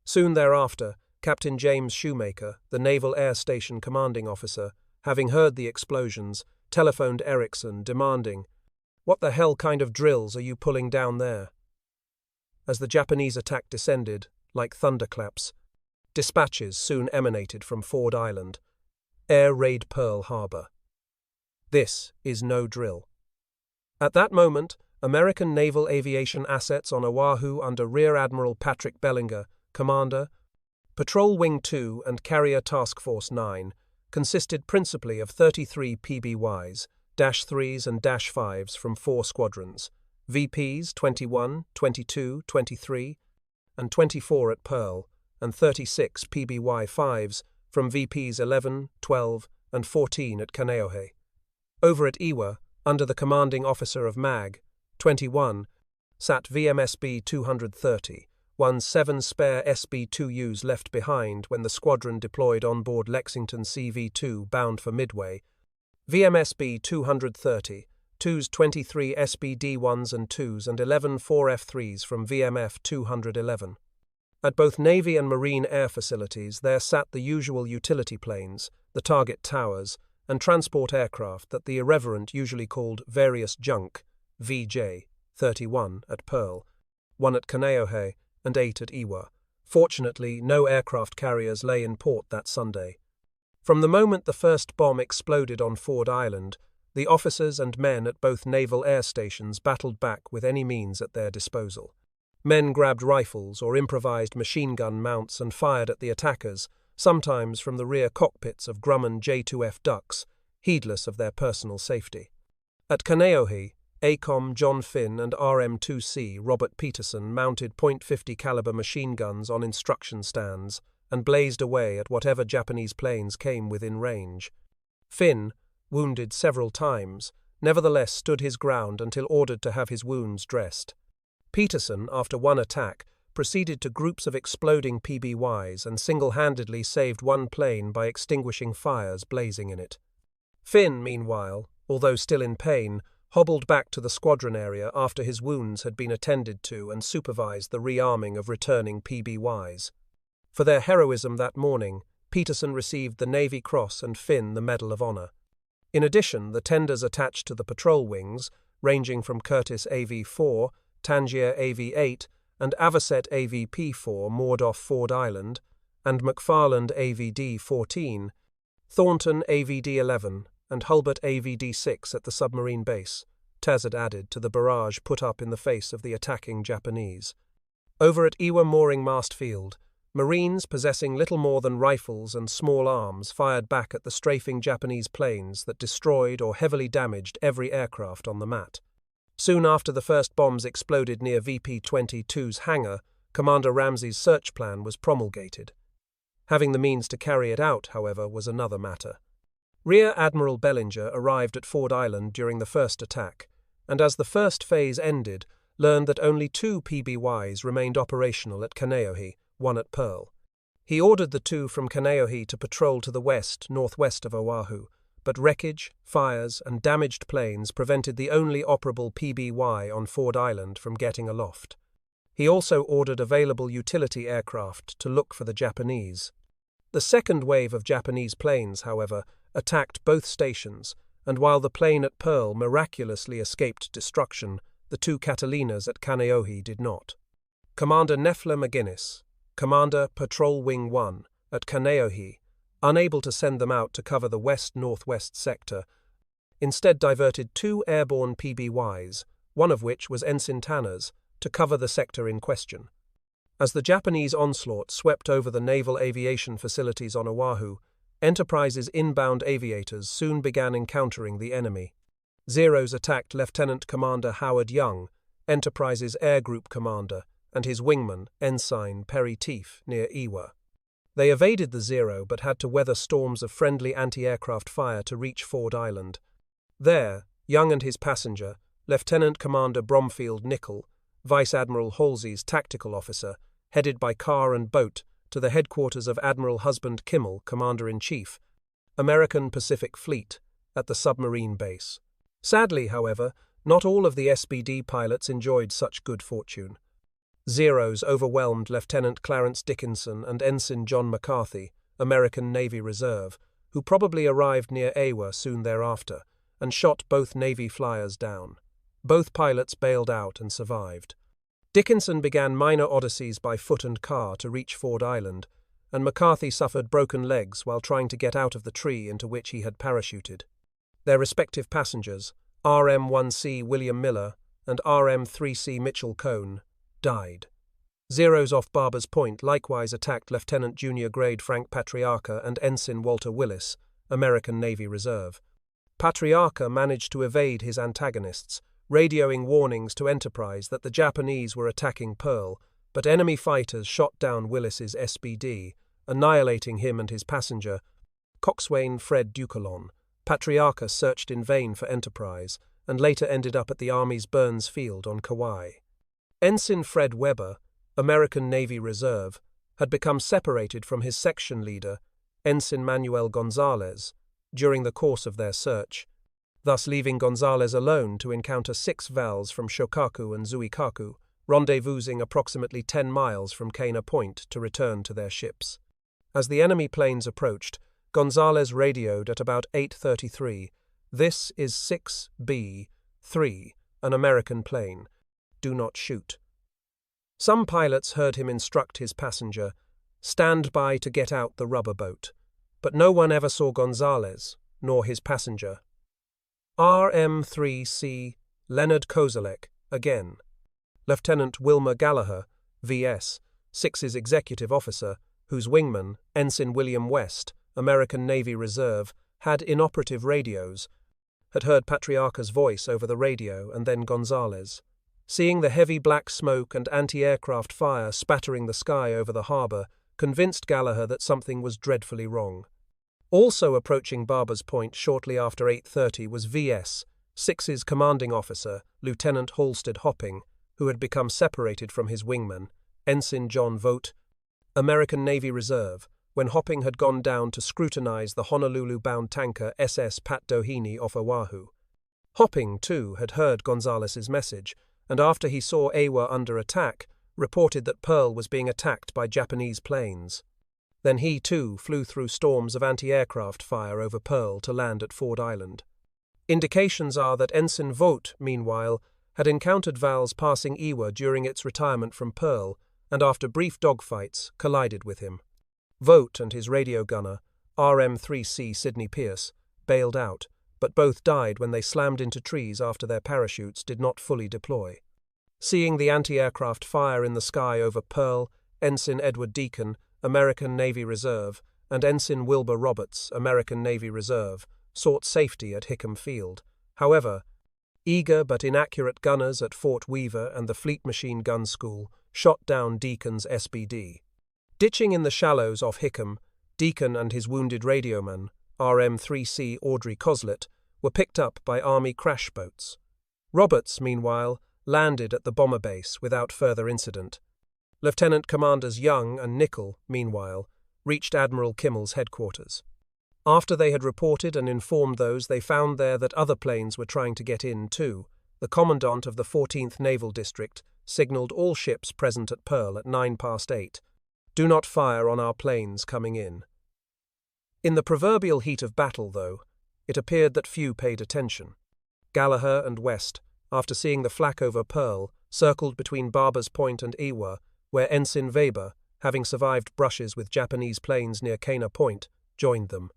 Soon thereafter, Captain James Shoemaker, the Naval Air Station commanding officer, having heard the explosions, telephoned Erickson demanding, "What the hell kind of drills are you pulling down there?" As the Japanese attack descended, like thunderclaps, dispatches soon emanated from Ford Island. Air raid Pearl Harbor. This is no drill. At that moment, American naval aviation assets on Oahu under Rear Admiral Patrick Bellinger, commander, Patrol Wing 2 and Carrier Task Force 9, consisted principally of 33 PBYs, -3s and -5s from 4 squadrons, VPs 21, 22, 23, and 24 at Pearl, and 36 PBY-5s from VPs 11, 12, and 14 at Kaneohe. Over at Iwa, under the commanding officer of MAG, 21, sat VMSB 230, 7 spare SB-2Us left behind when the squadron deployed on board Lexington CV-2 bound for Midway. VMSB 230, 2s 23 SBD-1s and 2s and 11 4F-3s from VMF 211. At both Navy and Marine air facilities there sat the usual utility planes, the target towers, and transport aircraft that the irreverent usually called various junk, VJ, 31 at Pearl, 1 at Kaneohe, and 8 at Iwa. Fortunately, no aircraft carriers lay in port that Sunday. From the moment the first bomb exploded on Ford Island, the officers and men at both naval air stations battled back with any means at their disposal. Men grabbed rifles or improvised machine gun mounts and fired at the attackers, sometimes from the rear cockpits of Grumman J-2F Ducks, heedless of their personal safety. At Kaneohe, ACOM John Finn and RM-2C Robert Peterson mounted .50 caliber machine guns on instruction stands and blazed away at whatever Japanese planes came within range. Finn, wounded several times, nevertheless stood his ground until ordered to have his wounds dressed. Peterson, after one attack, proceeded to groups of exploding PBYs and single-handedly saved one plane by extinguishing fires blazing in it. Finn, meanwhile, although still in pain, hobbled back to the squadron area after his wounds had been attended to and supervised the rearming of returning PBYs. For their heroism that morning, Peterson received the Navy Cross and Finn the Medal of Honor. In addition, the tenders attached to the patrol wings, ranging from Curtiss AV-4, Tangier AV-8, and Avocet AV-P-4 moored off Ford Island, and McFarland AVD-14, Thornton AVD-11, and Hulbert AVD-6 at the submarine base, Taz had added to the barrage put up in the face of the attacking Japanese. Over at Iwa Mooring Mast Field, Marines possessing little more than rifles and small arms fired back at the strafing Japanese planes that destroyed or heavily damaged every aircraft on the mat. Soon after the first bombs exploded near VP-22's hangar, Commander Ramsey's search plan was promulgated. Having the means to carry it out, however, was another matter. Rear Admiral Bellinger arrived at Ford Island during the first attack, and as the first phase ended, learned that only 2 PBYs remained operational at Kaneohe, 1 at Pearl. He ordered the 2 from Kaneohe to patrol to the northwest of Oahu, but wreckage, fires, and damaged planes prevented the only operable PBY on Ford Island from getting aloft. He also ordered available utility aircraft to look for the Japanese. The second wave of Japanese planes, however, attacked both stations, and while the plane at Pearl miraculously escaped destruction, the 2 Catalinas at Kaneohe did not. Commander Nefla McGuinness, Commander Patrol Wing 1, at Kaneohe, unable to send them out to cover the west-northwest sector, instead diverted 2 airborne PBYs, one of which was Ensign Tanner's, to cover the sector in question. As the Japanese onslaught swept over the naval aviation facilities on Oahu, Enterprise's inbound aviators soon began encountering the enemy. Zeros attacked Lieutenant Commander Howard Young, Enterprise's Air Group commander, and his wingman, Ensign Perry Teef, near Iwa. They evaded the Zero but had to weather storms of friendly anti-aircraft fire to reach Ford Island. There, Young and his passenger, Lieutenant Commander Bromfield Nicol, Vice Admiral Halsey's tactical officer, headed by car and boat to the headquarters of Admiral Husband Kimmel, Commander-in-Chief, American Pacific Fleet, at the submarine base. Sadly, however, not all of the SBD pilots enjoyed such good fortune. Zeros overwhelmed Lieutenant Clarence Dickinson and Ensign John McCarthy, American Navy Reserve, who probably arrived near Awa soon thereafter, and shot both Navy flyers down. Both pilots bailed out and survived. Dickinson began minor odysseys by foot and car to reach Ford Island, and McCarthy suffered broken legs while trying to get out of the tree into which he had parachuted. Their respective passengers, RM-1C William Miller and RM-3C Mitchell Cone, died. Zeros off Barber's Point likewise attacked Lieutenant Junior Grade Frank Patriarca and Ensign Walter Willis, American Navy Reserve. Patriarca managed to evade his antagonists, radioing warnings to Enterprise that the Japanese were attacking Pearl, but enemy fighters shot down Willis's SBD, annihilating him and his passenger, Coxswain Fred Ducolon. Patriarca searched in vain for Enterprise, and later ended up at the Army's Burns Field on Kauai. Ensign Fred Weber, American Navy Reserve, had become separated from his section leader, Ensign Manuel Gonzalez, during the course of their search, thus leaving Gonzalez alone to encounter 6 VALs from Shokaku and Zuikaku, rendezvousing approximately 10 miles from Kana Point to return to their ships. As the enemy planes approached, Gonzalez radioed at about 8:33, "This is 6B-3, an American plane. Do not shoot." Some pilots heard him instruct his passenger, "Stand by to get out the rubber boat," but no one ever saw Gonzalez, nor his passenger. RM-3C Leonard Kozelek, again. Lieutenant Wilmer Gallagher, VS, 6's executive officer, whose wingman, Ensign William West, American Navy Reserve, had inoperative radios, had heard Patriarca's voice over the radio and then Gonzalez. Seeing the heavy black smoke and anti-aircraft fire spattering the sky over the harbor, convinced Gallagher that something was dreadfully wrong. Also approaching Barber's Point shortly after 8:30 was VS, 6's commanding officer, Lieutenant Halstead Hopping, who had become separated from his wingman, Ensign John Vogt, American Navy Reserve, when Hopping had gone down to scrutinize the Honolulu-bound tanker SS Pat Doheny off Oahu. Hopping, too, had heard Gonzalez's message, and after he saw Awa under attack, reported that Pearl was being attacked by Japanese planes. Then he, too, flew through storms of anti-aircraft fire over Pearl to land at Ford Island. Indications are that Ensign Vogt, meanwhile, had encountered VALs passing Awa during its retirement from Pearl, and after brief dogfights, collided with him. Vogt and his radio gunner, RM-3C Sidney Pierce, bailed out, but both died when they slammed into trees after their parachutes did not fully deploy. Seeing the anti-aircraft fire in the sky over Pearl, Ensign Edward Deacon, American Navy Reserve, and Ensign Wilbur Roberts, American Navy Reserve, sought safety at Hickam Field. However, eager but inaccurate gunners at Fort Weaver and the Fleet Machine Gun School shot down Deacon's SBD. Ditching in the shallows off Hickam, Deacon and his wounded radioman, RM-3C Audrey Coslet, were picked up by Army crash boats. Roberts, meanwhile, landed at the bomber base without further incident. Lieutenant Commanders Young and Nicol, meanwhile, reached Admiral Kimmel's headquarters. After they had reported and informed those they found there that other planes were trying to get in too, the Commandant of the 14th Naval District signaled all ships present at Pearl at 8:09, "Do not fire on our planes coming in." In the proverbial heat of battle, though, it appeared that few paid attention. Gallagher and West, after seeing the flak over Pearl, circled between Barber's Point and Awa, where Ensign Weber, having survived brushes with Japanese planes near Kana Point, joined them.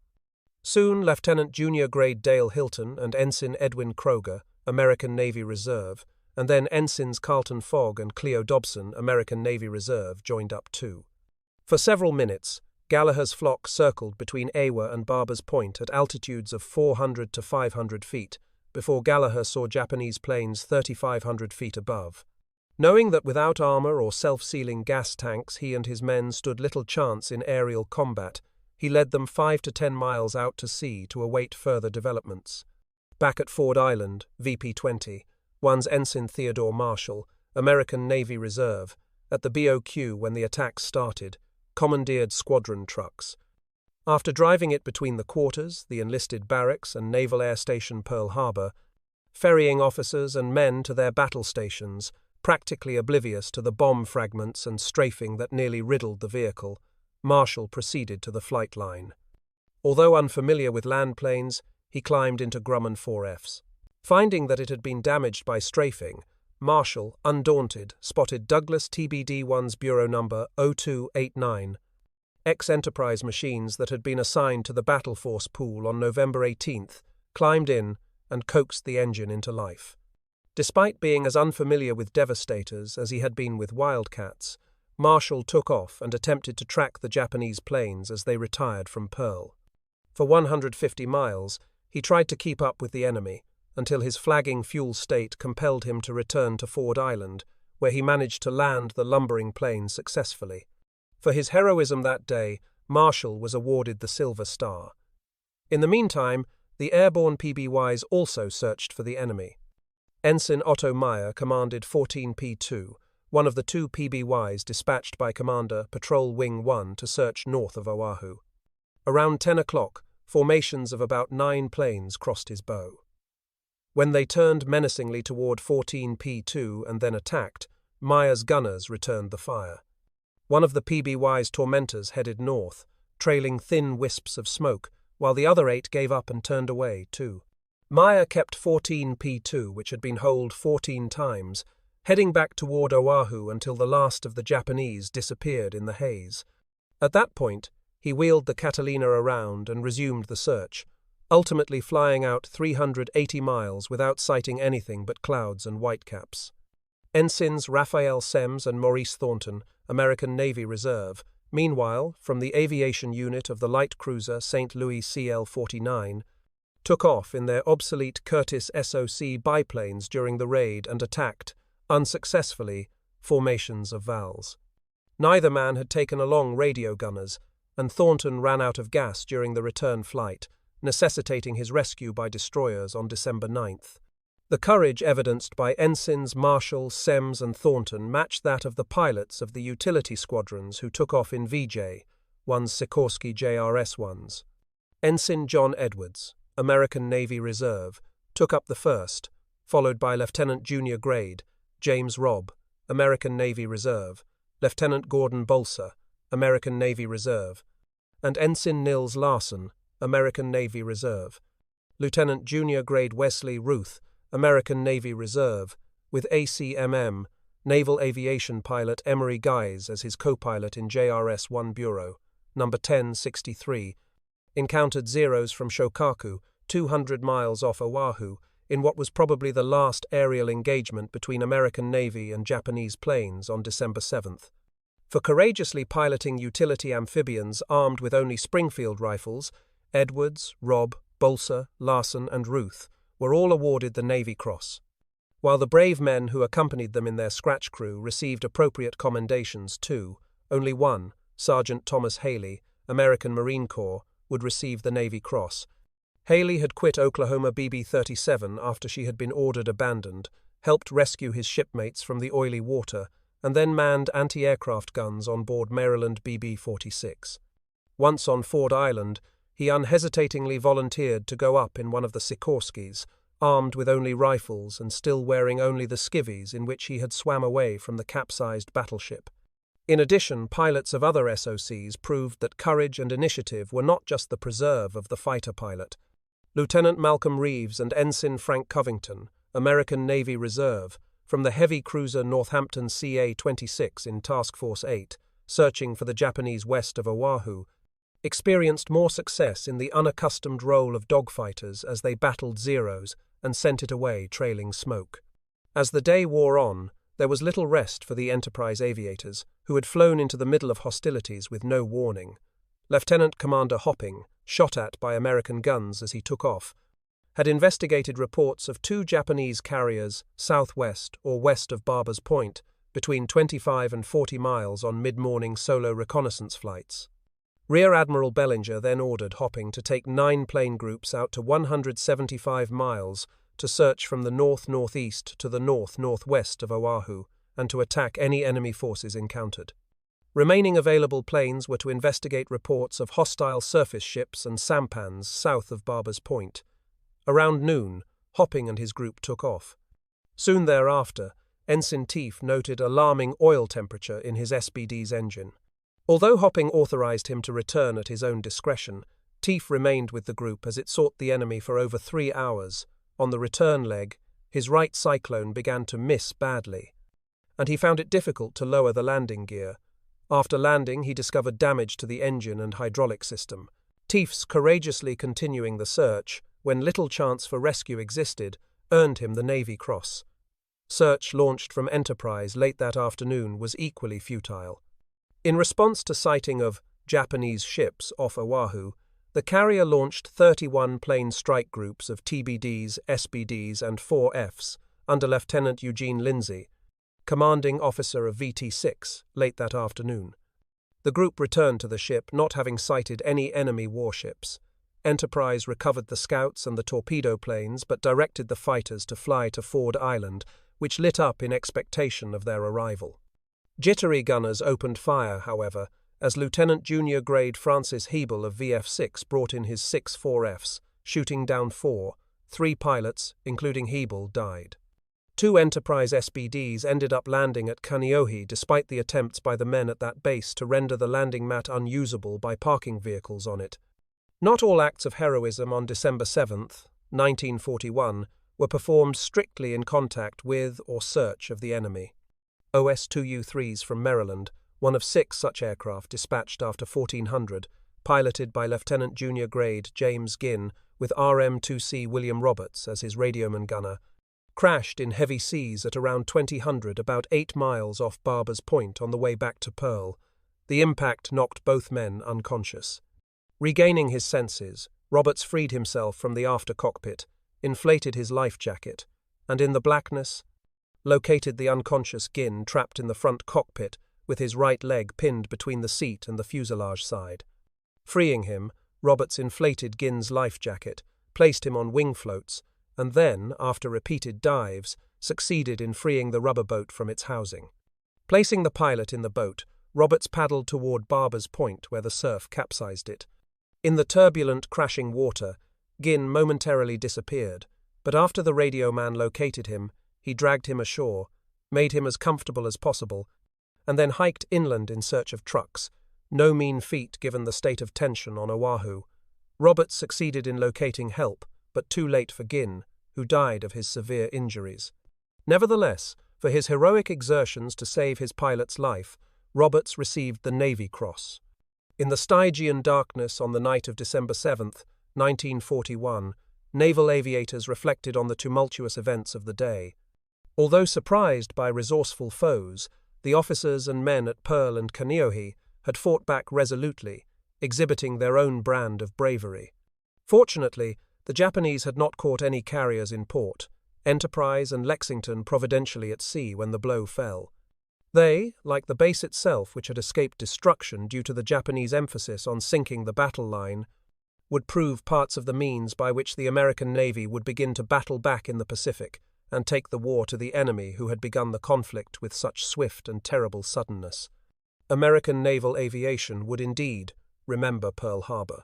Soon Lieutenant Junior Grade Dale Hilton and Ensign Edwin Kroger, American Navy Reserve, and then Ensigns Carlton Fogg and Cleo Dobson, American Navy Reserve, joined up too. For several minutes, Gallagher's flock circled between Awa and Barber's Point at altitudes of 400 to 500 feet, before Gallagher saw Japanese planes 3,500 feet above. Knowing that without armor or self-sealing gas tanks he and his men stood little chance in aerial combat, he led them 5 to 10 miles out to sea to await further developments. Back at Ford Island, VP-20, one's Ensign Theodore Marshall, American Navy Reserve, at the BOQ when the attack started, commandeered squadron trucks. After driving it between the quarters, the enlisted barracks and Naval Air Station Pearl Harbor, ferrying officers and men to their battle stations, practically oblivious to the bomb fragments and strafing that nearly riddled the vehicle, Marshall proceeded to the flight line. Although unfamiliar with land planes, he climbed into Grumman 4Fs. Finding that it had been damaged by strafing, Marshall, undaunted, spotted Douglas TBD-1's bureau number 0289, ex-Enterprise machines that had been assigned to the Battle Force pool on November 18th, climbed in and coaxed the engine into life. Despite being as unfamiliar with Devastators as he had been with Wildcats, Marshall took off and attempted to track the Japanese planes as they retired from Pearl. For 150 miles, he tried to keep up with the enemy, until his flagging fuel state compelled him to return to Ford Island, where he managed to land the lumbering plane successfully. For his heroism that day, Marshall was awarded the Silver Star. In the meantime, the airborne PBYs also searched for the enemy. Ensign Otto Meyer commanded 14P2, one of the 2 PBYs dispatched by Commander Patrol Wing 1 to search north of Oahu. Around 10 o'clock, formations of about 9 planes crossed his bow. When they turned menacingly toward 14P2 and then attacked, Meyer's gunners returned the fire. One of the PBY's tormentors headed north, trailing thin wisps of smoke, while the other 8 gave up and turned away, too. Meyer kept 14P2, which had been holed 14 times, heading back toward Oahu until the last of the Japanese disappeared in the haze. At that point, he wheeled the Catalina around and resumed the search, ultimately flying out 380 miles without sighting anything but clouds and whitecaps. Ensigns Raphael Semmes and Maurice Thornton, American Navy Reserve, meanwhile, from the aviation unit of the light cruiser St. Louis CL-49, took off in their obsolete Curtiss SOC biplanes during the raid and attacked, unsuccessfully, formations of Vals. Neither man had taken along radio gunners, and Thornton ran out of gas during the return flight, necessitating his rescue by destroyers on December 9th. The courage evidenced by Ensigns Marshall, Semmes and Thornton matched that of the pilots of the utility squadrons who took off in VJ, one's Sikorsky JRS-1s. Ensign John Edwards, American Navy Reserve, took up the first, followed by Lieutenant Junior Grade James Robb, American Navy Reserve, Lieutenant Gordon Bolser, American Navy Reserve, and Ensign Nils Larson, American Navy Reserve. Lieutenant Junior Grade Wesley Ruth, American Navy Reserve, with ACMM, Naval Aviation pilot Emery Guise as his co-pilot in JRS-1 Bureau, number 1063, encountered Zeros from Shokaku, 200 miles off Oahu, in what was probably the last aerial engagement between American Navy and Japanese planes on December 7th. For courageously piloting utility amphibians armed with only Springfield rifles, Edwards, Robb, Bolser, Larson, and Ruth were all awarded the Navy Cross. While the brave men who accompanied them in their scratch crew received appropriate commendations too, only one, Sergeant Thomas Haley, American Marine Corps, would receive the Navy Cross. Haley had quit Oklahoma BB-37 after she had been ordered abandoned, helped rescue his shipmates from the oily water, and then manned anti-aircraft guns on board Maryland BB-46. Once on Ford Island, he unhesitatingly volunteered to go up in one of the Sikorskys, armed with only rifles and still wearing only the skivvies in which he had swam away from the capsized battleship. In addition, pilots of other SOCs proved that courage and initiative were not just the preserve of the fighter pilot. Lieutenant Malcolm Reeves and Ensign Frank Covington, American Navy Reserve, from the heavy cruiser Northampton CA-26 in Task Force 8, searching for the Japanese west of Oahu, experienced more success in the unaccustomed role of dogfighters as they battled Zeros and sent it away trailing smoke. As the day wore on, there was little rest for the Enterprise aviators, who had flown into the middle of hostilities with no warning. Lieutenant Commander Hopping, shot at by American guns as he took off, had investigated reports of 2 Japanese carriers southwest or west of Barber's Point, between 25 and 40 miles on mid-morning solo reconnaissance flights. Rear Admiral Bellinger then ordered Hopping to take 9 plane groups out to 175 miles to search from the north-northeast to the north-northwest of Oahu and to attack any enemy forces encountered. Remaining available planes were to investigate reports of hostile surface ships and sampans south of Barber's Point. Around noon, Hopping and his group took off. Soon thereafter, Ensign Teef noted alarming oil temperature in his SBD's engine. Although Hopping authorized him to return at his own discretion, Teef remained with the group as it sought the enemy for over 3 hours. On the return leg, his right cyclone began to miss badly, and he found it difficult to lower the landing gear. After landing, he discovered damage to the engine and hydraulic system. Teef's courageously continuing the search, when little chance for rescue existed, earned him the Navy Cross. Search launched from Enterprise late that afternoon was equally futile. In response to sighting of Japanese ships off Oahu, the carrier launched 31 plane strike groups of TBDs, SBDs, and 4Fs under Lieutenant Eugene Lindsay, commanding officer of VT-6, late that afternoon. The group returned to the ship, not having sighted any enemy warships. Enterprise recovered the scouts and the torpedo planes, but directed the fighters to fly to Ford Island, which lit up in expectation of their arrival. Jittery gunners opened fire, however, as Lieutenant Junior Grade Francis Hebel of VF-6 brought in his 6 4Fs, shooting down 4. 3 pilots, including Hebel, died. 2 Enterprise SBDs ended up landing at Kaneohe despite the attempts by the men at that base to render the landing mat unusable by parking vehicles on it. Not all acts of heroism on December 7, 1941, were performed strictly in contact with or search of the enemy. OS-2U-3s from Maryland, one of 6 such aircraft dispatched after 1400, piloted by Lieutenant Junior Grade James Ginn with RM-2C William Roberts as his radioman gunner, crashed in heavy seas at around 2000 about 8 miles off Barber's Point on the way back to Pearl. The impact knocked both men unconscious. Regaining his senses, Roberts freed himself from the after cockpit, inflated his life jacket, and in the blackness, located the unconscious Ginn trapped in the front cockpit with his right leg pinned between the seat and the fuselage side. Freeing him, Roberts inflated Ginn's life jacket, placed him on wing floats, and then, after repeated dives, succeeded in freeing the rubber boat from its housing. Placing the pilot in the boat, Roberts paddled toward Barber's Point where the surf capsized it. In the turbulent, crashing water, Ginn momentarily disappeared, but after the radio man located him, he dragged him ashore, made him as comfortable as possible, and then hiked inland in search of trucks, no mean feat given the state of tension on Oahu. Roberts succeeded in locating help, but too late for Ginn, who died of his severe injuries. Nevertheless, for his heroic exertions to save his pilot's life, Roberts received the Navy Cross. In the Stygian darkness on the night of December 7, 1941, naval aviators reflected on the tumultuous events of the day. Although surprised by resourceful foes, the officers and men at Pearl and Kaneohe had fought back resolutely, exhibiting their own brand of bravery. Fortunately, the Japanese had not caught any carriers in port, Enterprise and Lexington providentially at sea when the blow fell. They, like the base itself which had escaped destruction due to the Japanese emphasis on sinking the battle line, would prove parts of the means by which the American Navy would begin to battle back in the Pacific and take the war to the enemy who had begun the conflict with such swift and terrible suddenness. American naval aviation would indeed remember Pearl Harbor.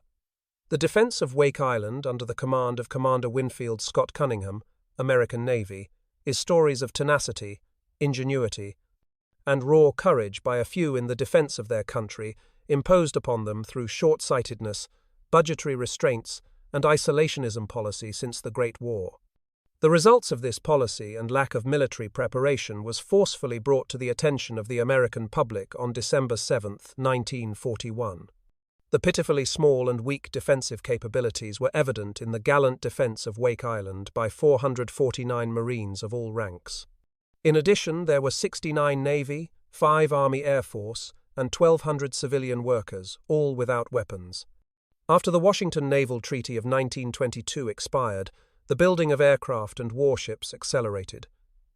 The defense of Wake Island under the command of Commander Winfield Scott Cunningham, American Navy, is stories of tenacity, ingenuity, and raw courage by a few in the defense of their country, imposed upon them through short-sightedness, budgetary restraints, and isolationism policy since the Great War. The results of this policy and lack of military preparation was forcefully brought to the attention of the American public on December 7, 1941. The pitifully small and weak defensive capabilities were evident in the gallant defense of Wake Island by 449 Marines of all ranks. In addition, there were 69 Navy, 5 Army Air Force, and 1,200 civilian workers, all without weapons. After the Washington Naval Treaty of 1922 expired, The building of aircraft and warships accelerated.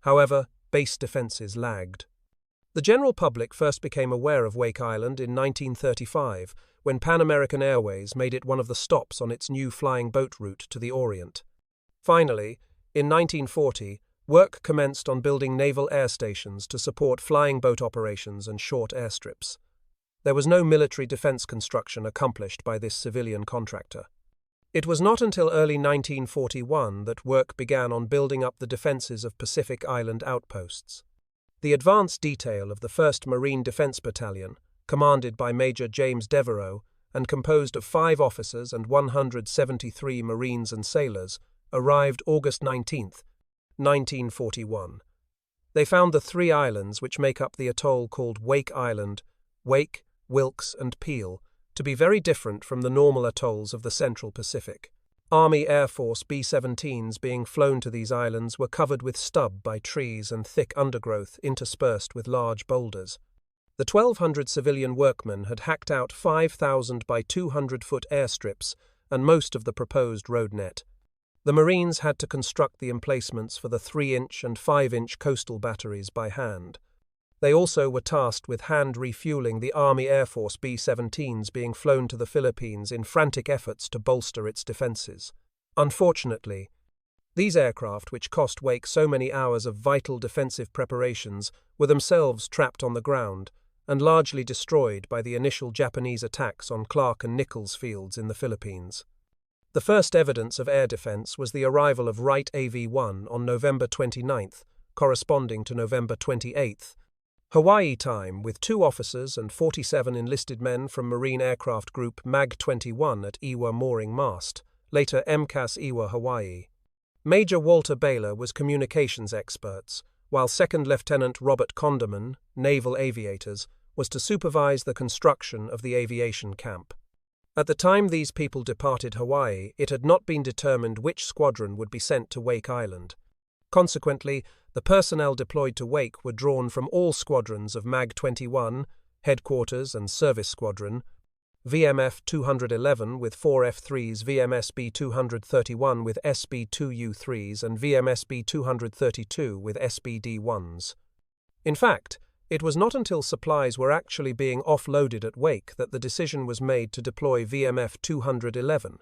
However, base defenses lagged. The general public first became aware of Wake Island in 1935, when Pan American Airways made it one of the stops on its new flying boat route to the Orient. Finally, in 1940, work commenced on building naval air stations to support flying boat operations and short airstrips. There was no military defense construction accomplished by this civilian contractor. It was not until early 1941 that work began on building up the defenses of Pacific Island outposts. The advance detail of the 1st Marine Defense Battalion, commanded by Major James Devereux and composed of 5 officers and 173 Marines and sailors, arrived August 19, 1941. They found the 3 islands which make up the atoll called Wake Island, Wake, Wilkes, and Peel, to be very different from the normal atolls of the Central Pacific. Army Air Force B-17s being flown to these islands were covered with stub by trees and thick undergrowth interspersed with large boulders. The 1,200 civilian workmen had hacked out 5,000 by 200-foot airstrips and most of the proposed road net. The Marines had to construct the emplacements for the 3-inch and 5-inch coastal batteries by hand. They also were tasked with hand refueling the Army Air Force B-17s being flown to the Philippines in frantic efforts to bolster its defenses. Unfortunately, these aircraft, which cost Wake so many hours of vital defensive preparations, were themselves trapped on the ground and largely destroyed by the initial Japanese attacks on Clark and Nichols fields in the Philippines. The first evidence of air defense was the arrival of Wright AV-1 on November 29th, corresponding to November 28th, Hawaii time, with 2 officers and 47 enlisted men from Marine Aircraft Group MAG-21 at Iwa Mooring Mast, later MCAS Iwa, Hawaii. Major Walter Baylor was communications experts, while Second Lieutenant Robert Condorman, Naval Aviators, was to supervise the construction of the aviation camp. At the time these people departed Hawaii, it had not been determined which squadron would be sent to Wake Island. Consequently, the personnel deployed to Wake were drawn from all squadrons of MAG-21, Headquarters and Service Squadron, VMF 211 with 4 F-3s, VMSB 231 with SB-2U-3s and VMSB 232 with SBD-1s. In fact, it was not until supplies were actually being offloaded at Wake that the decision was made to deploy VMF 211.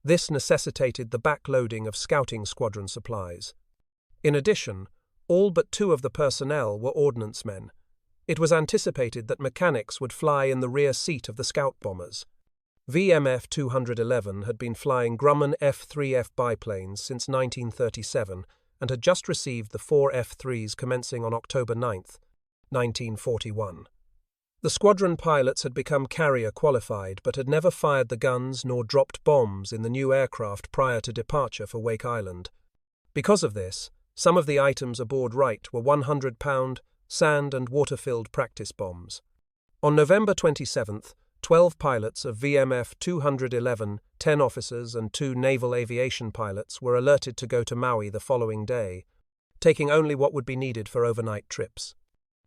This necessitated the backloading of scouting squadron supplies. In addition, all but 2 of the personnel were ordnance men. It was anticipated that mechanics would fly in the rear seat of the scout bombers. VMF 211 had been flying Grumman F-3F biplanes since 1937 and had just received the 4 F-3s commencing on October 9, 1941. The squadron pilots had become carrier qualified but had never fired the guns nor dropped bombs in the new aircraft prior to departure for Wake Island. Because of this, some of the items aboard Wright were 100-pound, sand and water-filled practice bombs. On November 27th, 12 pilots of VMF 211, 10 officers and 2 naval aviation pilots were alerted to go to Maui the following day, taking only what would be needed for overnight trips.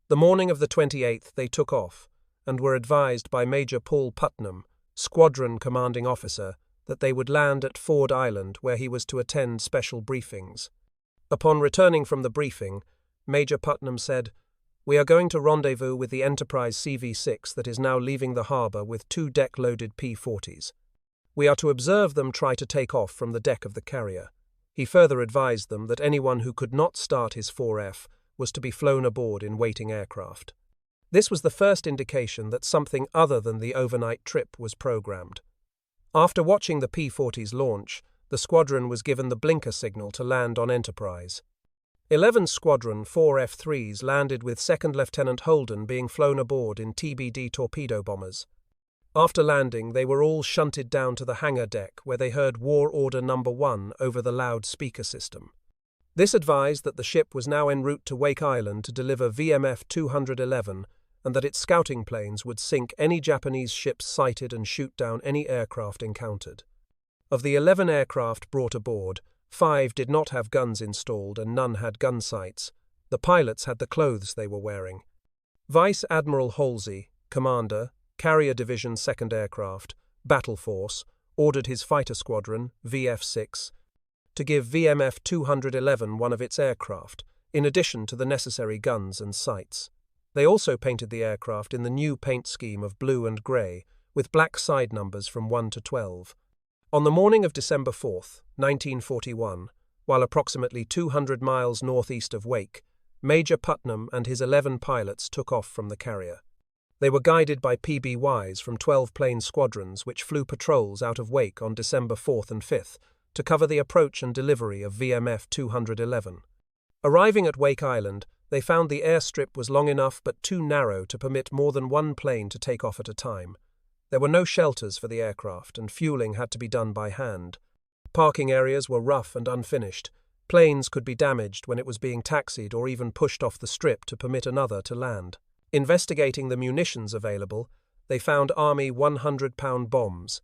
The morning of the 28th they took off and were advised by Major Paul Putnam, squadron commanding officer, that they would land at Ford Island where he was to attend special briefings. Upon returning from the briefing, Major Putnam said, "We are going to rendezvous with the Enterprise CV-6 that is now leaving the harbour with 2 deck-loaded P-40s. We are to observe them try to take off from the deck of the carrier." He further advised them that anyone who could not start his 4F was to be flown aboard in waiting aircraft. This was the first indication that something other than the overnight trip was programmed. After watching the P-40s launch, the squadron was given the blinker signal to land on Enterprise. 11 Squadron 4 F-3s landed with 2nd Lieutenant Holden being flown aboard in TBD torpedo bombers. After landing, they were all shunted down to the hangar deck where they heard War Order No. 1 over the loudspeaker system. This advised that the ship was now en route to Wake Island to deliver VMF 211 and that its scouting planes would sink any Japanese ships sighted and shoot down any aircraft encountered. Of the 11 aircraft brought aboard, 5 did not have guns installed and none had gun sights. The pilots had the clothes they were wearing. Vice Admiral Halsey, Commander, Carrier Division 2nd Aircraft, Battle Force, ordered his fighter squadron, VF-6, to give VMF 211 one of its aircraft, in addition to the necessary guns and sights. They also painted the aircraft in the new paint scheme of blue and grey, with black side numbers from 1 to 12. On the morning of December 4, 1941, while approximately 200 miles northeast of Wake, Major Putnam and his 11 pilots took off from the carrier. They were guided by PBYs from 12 plane squadrons which flew patrols out of Wake on December 4 and 5 to cover the approach and delivery of VMF 211. Arriving at Wake Island, they found the airstrip was long enough but too narrow to permit more than one plane to take off at a time. There were no shelters for the aircraft, and fueling had to be done by hand. Parking areas were rough and unfinished. Planes could be damaged when it was being taxied or even pushed off the strip to permit another to land. Investigating the munitions available, they found Army 100-pound bombs.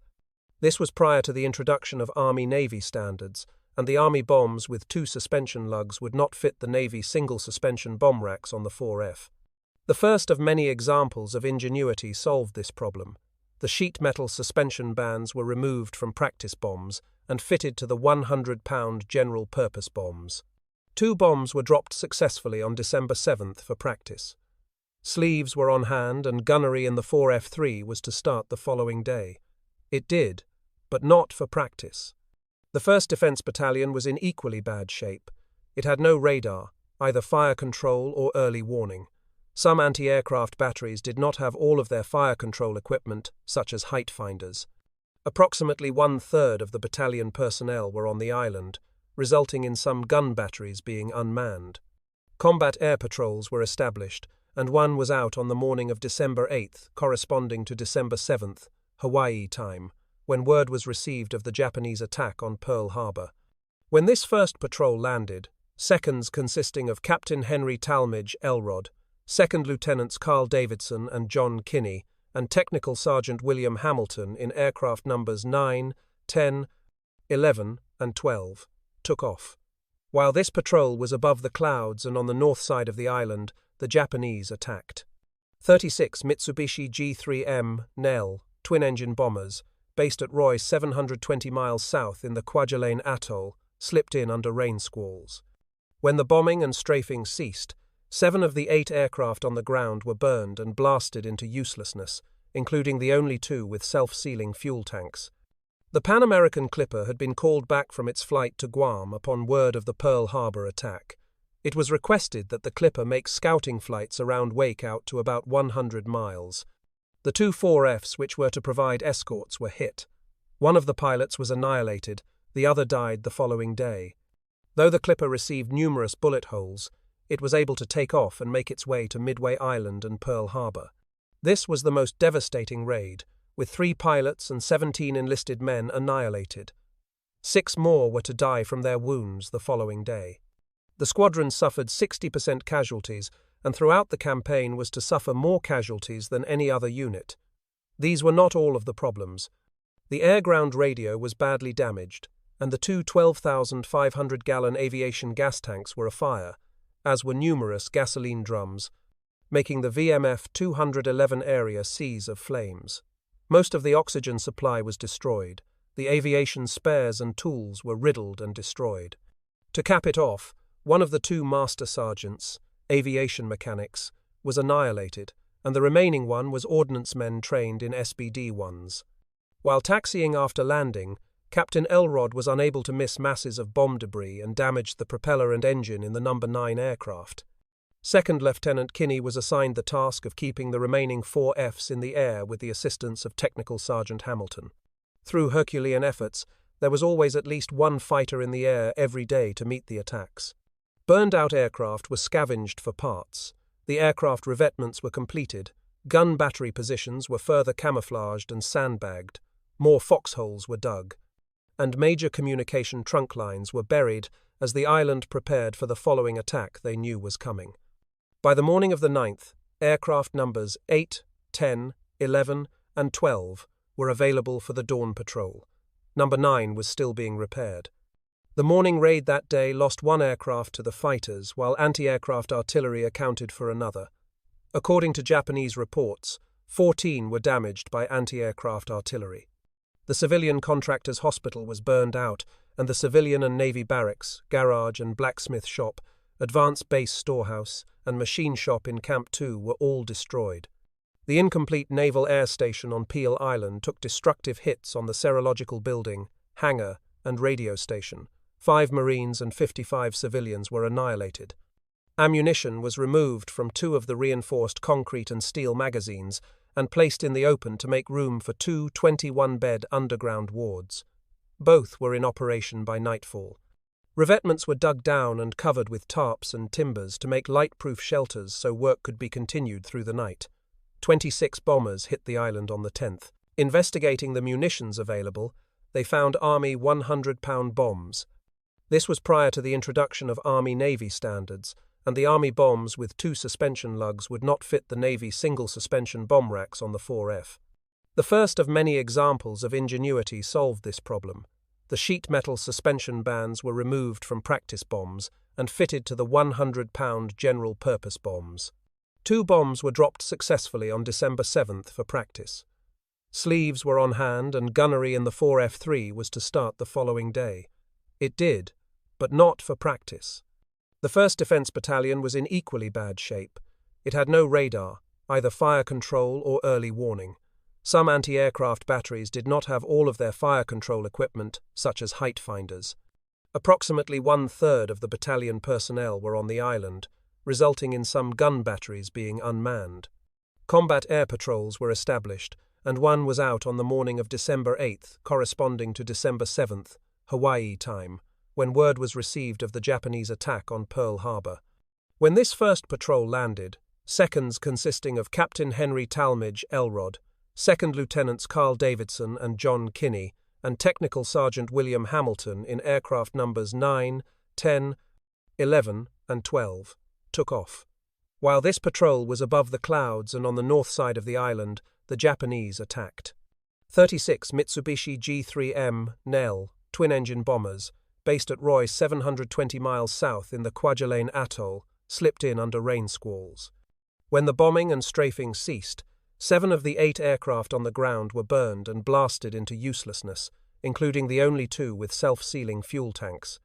This was prior to the introduction of Army-Navy standards, and the Army bombs with 2 suspension lugs would not fit the Navy single-suspension bomb racks on the 4F. The first of many examples of ingenuity solved this problem. The sheet metal suspension bands were removed from practice bombs and fitted to the 100-pound general-purpose bombs. 2 bombs were dropped successfully on December 7th for practice. Sleeves were on hand, and gunnery in the 4F3 was to start the following day. It did, but not for practice. The 1st Defence Battalion was in equally bad shape. It had no radar, either fire control or early warning. Some anti-aircraft batteries did not have all of their fire control equipment, such as height finders. Approximately 1/3 of the battalion personnel were on the island, resulting in some gun batteries being unmanned. Combat air patrols were established, and one was out on the morning of December 8th, corresponding to December 7th, Hawaii time, when word was received of the Japanese attack on Pearl Harbor. When this first patrol landed, seconds consisting of Captain Henry Elrod, Second Lieutenants Carl Davidson and John Kinney, and Technical Sergeant William Hamilton in aircraft numbers 9, 10, 11, and 12, took off. While this patrol was above the clouds and on the north side of the island, the Japanese attacked. 36 Mitsubishi G3M Nell twin-engine bombers, based at Roy 720 miles south in the Kwajalein Atoll, slipped in under rain squalls. When the bombing and strafing ceased, 7 of the 8 aircraft on the ground were burned and blasted into uselessness, including the only 2 with self-sealing fuel tanks. The Pan American Clipper had been called back from its flight to Guam upon word of the Pearl Harbor attack. It was requested that the Clipper make scouting flights around Wake out to about 100 miles. The 2 4Fs which were to provide escorts were hit. One of the pilots was annihilated, the other died the following day. Though the Clipper received numerous bullet holes, it was able to take off and make its way to Midway Island and Pearl Harbor. This was the most devastating raid, with 3 pilots and 17 enlisted men annihilated. 6 more were to die from their wounds the following day. The squadron suffered 60% casualties, and throughout the campaign was to suffer more casualties than any other unit. These were not all of the problems. The air-ground radio was badly damaged, and the 2 12,500-gallon aviation gas tanks were afire, as were numerous gasoline drums, making the VMF 211 area seas of flames. Most of the oxygen supply was destroyed. The aviation spares and tools were riddled and destroyed. To cap it off, one of the 2 master sergeants, aviation mechanics, was annihilated, and the remaining one was ordnance men trained in SBD-1s. While taxiing after landing, Captain Elrod was unable to miss masses of bomb debris and damaged the propeller and engine in the No. 9 aircraft. Second Lieutenant Kinney was assigned the task of keeping the remaining 4 Fs in the air with the assistance of Technical Sergeant Hamilton. Through Herculean efforts, there was always at least 1 fighter in the air every day to meet the attacks. Burned-out aircraft were scavenged for parts. The aircraft revetments were completed. Gun battery positions were further camouflaged and sandbagged. More foxholes were dug. And major communication trunk lines were buried as the island prepared for the following attack they knew was coming. By the morning of the 9th, aircraft numbers 8, 10, 11, and 12 were available for the dawn patrol. No. 9 was still being repaired. The morning raid that day lost 1 aircraft to the fighters, while anti-aircraft artillery accounted for another. According to Japanese reports, 14 were damaged by anti-aircraft artillery. The civilian contractor's hospital was burned out, and the civilian and Navy barracks, garage and blacksmith shop, advanced base storehouse, and machine shop in Camp 2 were all destroyed. The incomplete naval air station on Peel Island took destructive hits on the serological building, hangar, and radio station. 5 Marines and 55 civilians were annihilated. Ammunition was removed from 2 of the reinforced concrete and steel magazines and placed in the open to make room for 2 21-bed underground wards. Both were in operation by nightfall. Revetments were dug down and covered with tarps and timbers to make light-proof shelters so work could be continued through the night. 26 bombers hit the island on the 10th. Investigating the munitions available, they found Army 100-pound bombs. This was prior to the introduction of Army-Navy standards, and the Army bombs with 2 suspension lugs would not fit the Navy single-suspension bomb racks on the 4F. The first of many examples of ingenuity solved this problem. The sheet metal suspension bands were removed from practice bombs and fitted to the 100-pound general-purpose bombs. 2 bombs were dropped successfully on December 7th for practice. Sleeves were on hand and gunnery in the 4F3 was to start the following day. It did, but not for practice. The 1st Defence Battalion was in equally bad shape. It had no radar, either fire control or early warning. Some anti-aircraft batteries did not have all of their fire control equipment, such as height finders. Approximately 1/3 of the battalion personnel were on the island, resulting in some gun batteries being unmanned. Combat air patrols were established, and one was out on the morning of December 8th, corresponding to December 7th, Hawaii time, when word was received of the Japanese attack on Pearl Harbor. When this first patrol landed, seconds consisting of Captain Henry Elrod, Second Lieutenants Carl Davidson and John Kinney, and Technical Sergeant William Hamilton in aircraft numbers 9, 10, 11, and 12, took off. While this patrol was above the clouds and on the north side of the island, the Japanese attacked. 36 Mitsubishi G3M Nell twin-engine bombers, based at Roy 720 miles south in the Kwajalein Atoll, slipped in under rain squalls. When the bombing and strafing ceased, 7 of the 8 aircraft on the ground were burned and blasted into uselessness, including the only 2 with self-sealing fuel tanks.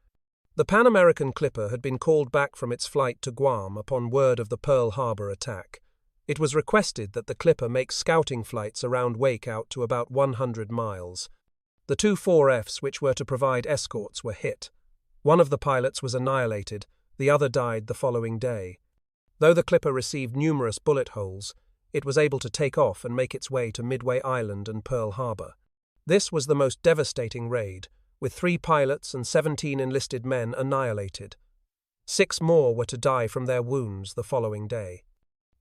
The Pan American Clipper had been called back from its flight to Guam upon word of the Pearl Harbor attack. It was requested that the Clipper make scouting flights around Wake out to about 100 miles. The 2 4Fs which were to provide escorts were hit. One of the pilots was annihilated, the other died the following day. Though the Clipper received numerous bullet holes, it was able to take off and make its way to Midway Island and Pearl Harbor. This was the most devastating raid, with 3 pilots and 17 enlisted men annihilated. 6 more were to die from their wounds the following day.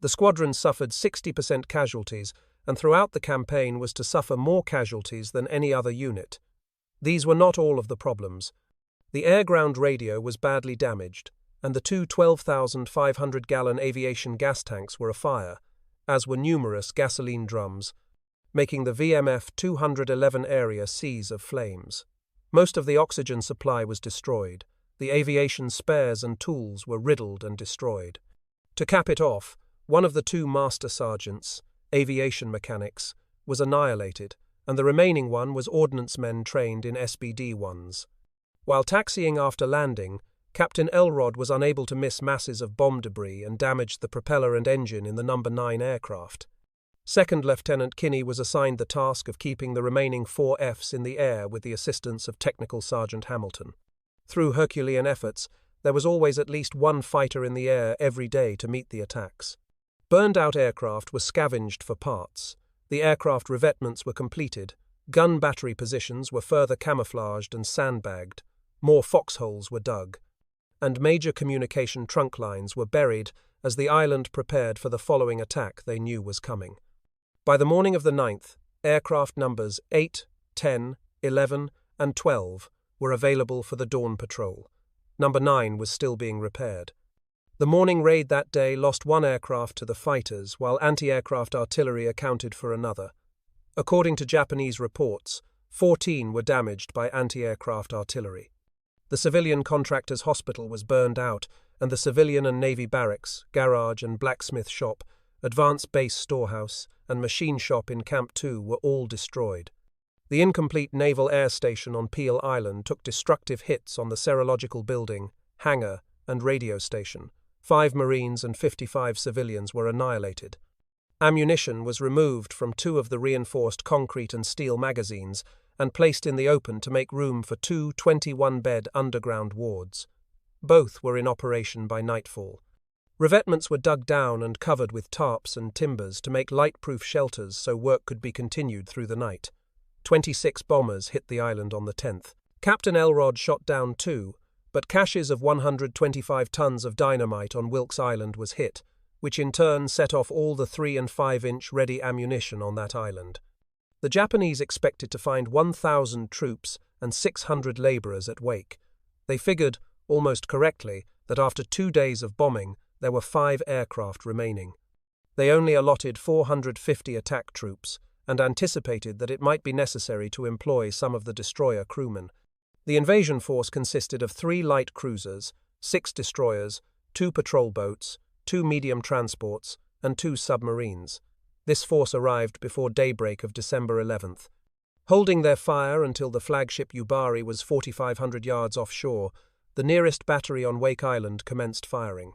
The squadron suffered 60% casualties, and throughout the campaign was to suffer more casualties than any other unit. These were not all of the problems. The air-ground radio was badly damaged, and the 2 12,500-gallon aviation gas tanks were afire, as were numerous gasoline drums, making the VMF 211 area seas of flames. Most of the oxygen supply was destroyed. The aviation spares and tools were riddled and destroyed. To cap it off, one of the 2 master sergeants, aviation mechanics, was annihilated, and the remaining one was ordnance men trained in SBD-1s. While taxiing after landing, Captain Elrod was unable to miss masses of bomb debris and damaged the propeller and engine in the No. 9 aircraft. Second Lieutenant Kinney was assigned the task of keeping the remaining 4 Fs in the air with the assistance of Technical Sergeant Hamilton. Through Herculean efforts, there was always at least 1 fighter in the air every day to meet the attacks. Burned-out aircraft were scavenged for parts. The aircraft revetments were completed. Gun battery positions were further camouflaged and sandbagged. More foxholes were dug. And major communication trunk lines were buried as the island prepared for the following attack they knew was coming. By the morning of the 9th, aircraft numbers 8, 10, 11, and 12 were available for the dawn patrol. No. 9 was still being repaired. The morning raid that day lost 1 aircraft to the fighters, while anti-aircraft artillery accounted for another. According to Japanese reports, 14 were damaged by anti-aircraft artillery. The civilian contractor's hospital was burned out, and the civilian and Navy barracks, garage and blacksmith shop, advanced base storehouse, and machine shop in Camp 2 were all destroyed. The incomplete naval air station on Peel Island took destructive hits on the serological building, hangar, and radio station. 5 Marines and 55 civilians were annihilated. Ammunition was removed from 2 of the reinforced concrete and steel magazines and placed in the open to make room for 2 21-bed underground wards. Both were in operation by nightfall. Revetments were dug down and covered with tarps and timbers to make light-proof shelters so work could be continued through the night. 26 bombers hit the island on the 10th. Captain Elrod shot down 2, but caches of 125 tons of dynamite on Wilkes Island was hit, which in turn set off all the 3- and 5-inch ready ammunition on that island. The Japanese expected to find 1,000 troops and 600 laborers at Wake. They figured, almost correctly, that after 2 days of bombing, there were 5 aircraft remaining. They only allotted 450 attack troops and anticipated that it might be necessary to employ some of the destroyer crewmen. The invasion force consisted of 3 light cruisers, 6 destroyers, 2 patrol boats, 2 medium transports, and 2 submarines. This force arrived before daybreak of December 11th. Holding their fire until the flagship Yubari was 4,500 yards offshore, the nearest battery on Wake Island commenced firing.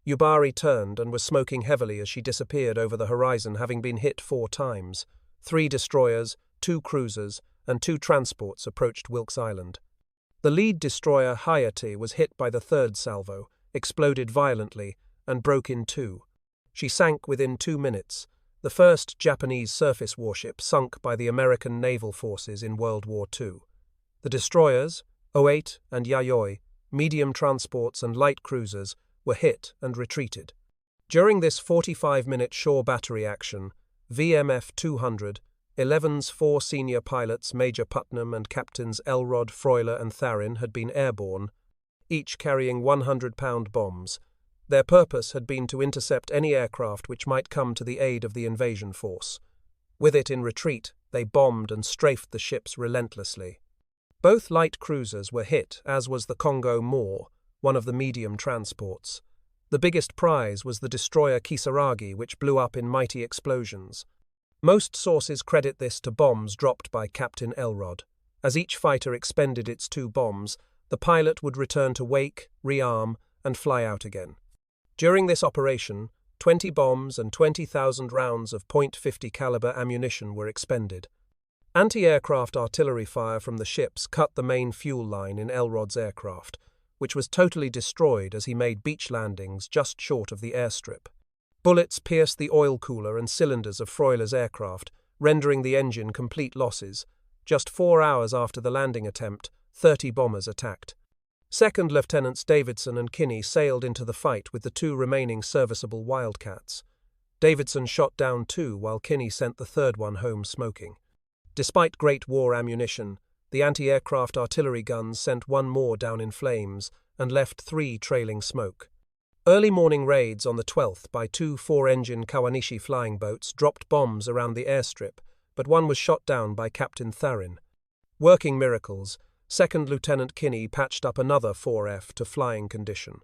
Yubari turned and was smoking heavily as she disappeared over the horizon, having been hit 4 times. 3 destroyers, 2 cruisers, and 2 transports approached Wilkes Island. The lead destroyer Hayate was hit by the 3rd salvo, exploded violently, and broke in 2. She sank within 2 minutes, the first Japanese surface warship sunk by the American naval forces in World War II. The destroyers, 08 and Yayoi, medium transports and light cruisers, were hit and retreated. During this 45-minute shore battery action, VMF 200, 11's 4 senior pilots, Major Putnam and Captains Elrod, Freuler and Tharin, had been airborne, each carrying 100-pound bombs. Their purpose had been to intercept any aircraft which might come to the aid of the invasion force. With it in retreat, they bombed and strafed the ships relentlessly. Both light cruisers were hit, as was the Congo Moore, one of the medium transports. The biggest prize was the destroyer Kisaragi, which blew up in mighty explosions. Most sources credit this to bombs dropped by Captain Elrod. As each fighter expended its 2 bombs, the pilot would return to Wake, rearm, and fly out again. During this operation, 20 bombs and 20,000 rounds of .50 caliber ammunition were expended. Anti-aircraft artillery fire from the ships cut the main fuel line in Elrod's aircraft, which was totally destroyed as he made beach landings just short of the airstrip. Bullets pierced the oil cooler and cylinders of Freuler's aircraft, rendering the engine complete losses. Just 4 hours after the landing attempt, 30 bombers attacked. Second Lieutenants Davidson and Kinney sailed into the fight with the 2 remaining serviceable Wildcats. Davidson shot down 2 while Kinney sent the 3rd one home smoking. Despite Great War ammunition, the anti-aircraft artillery guns sent 1 more down in flames and left 3 trailing smoke. Early morning raids on the 12th by 2 4-engine Kawanishi flying boats dropped bombs around the airstrip, but 1 was shot down by Captain Tharin. Working miracles, 2nd Lieutenant Kinney patched up another 4F to flying condition.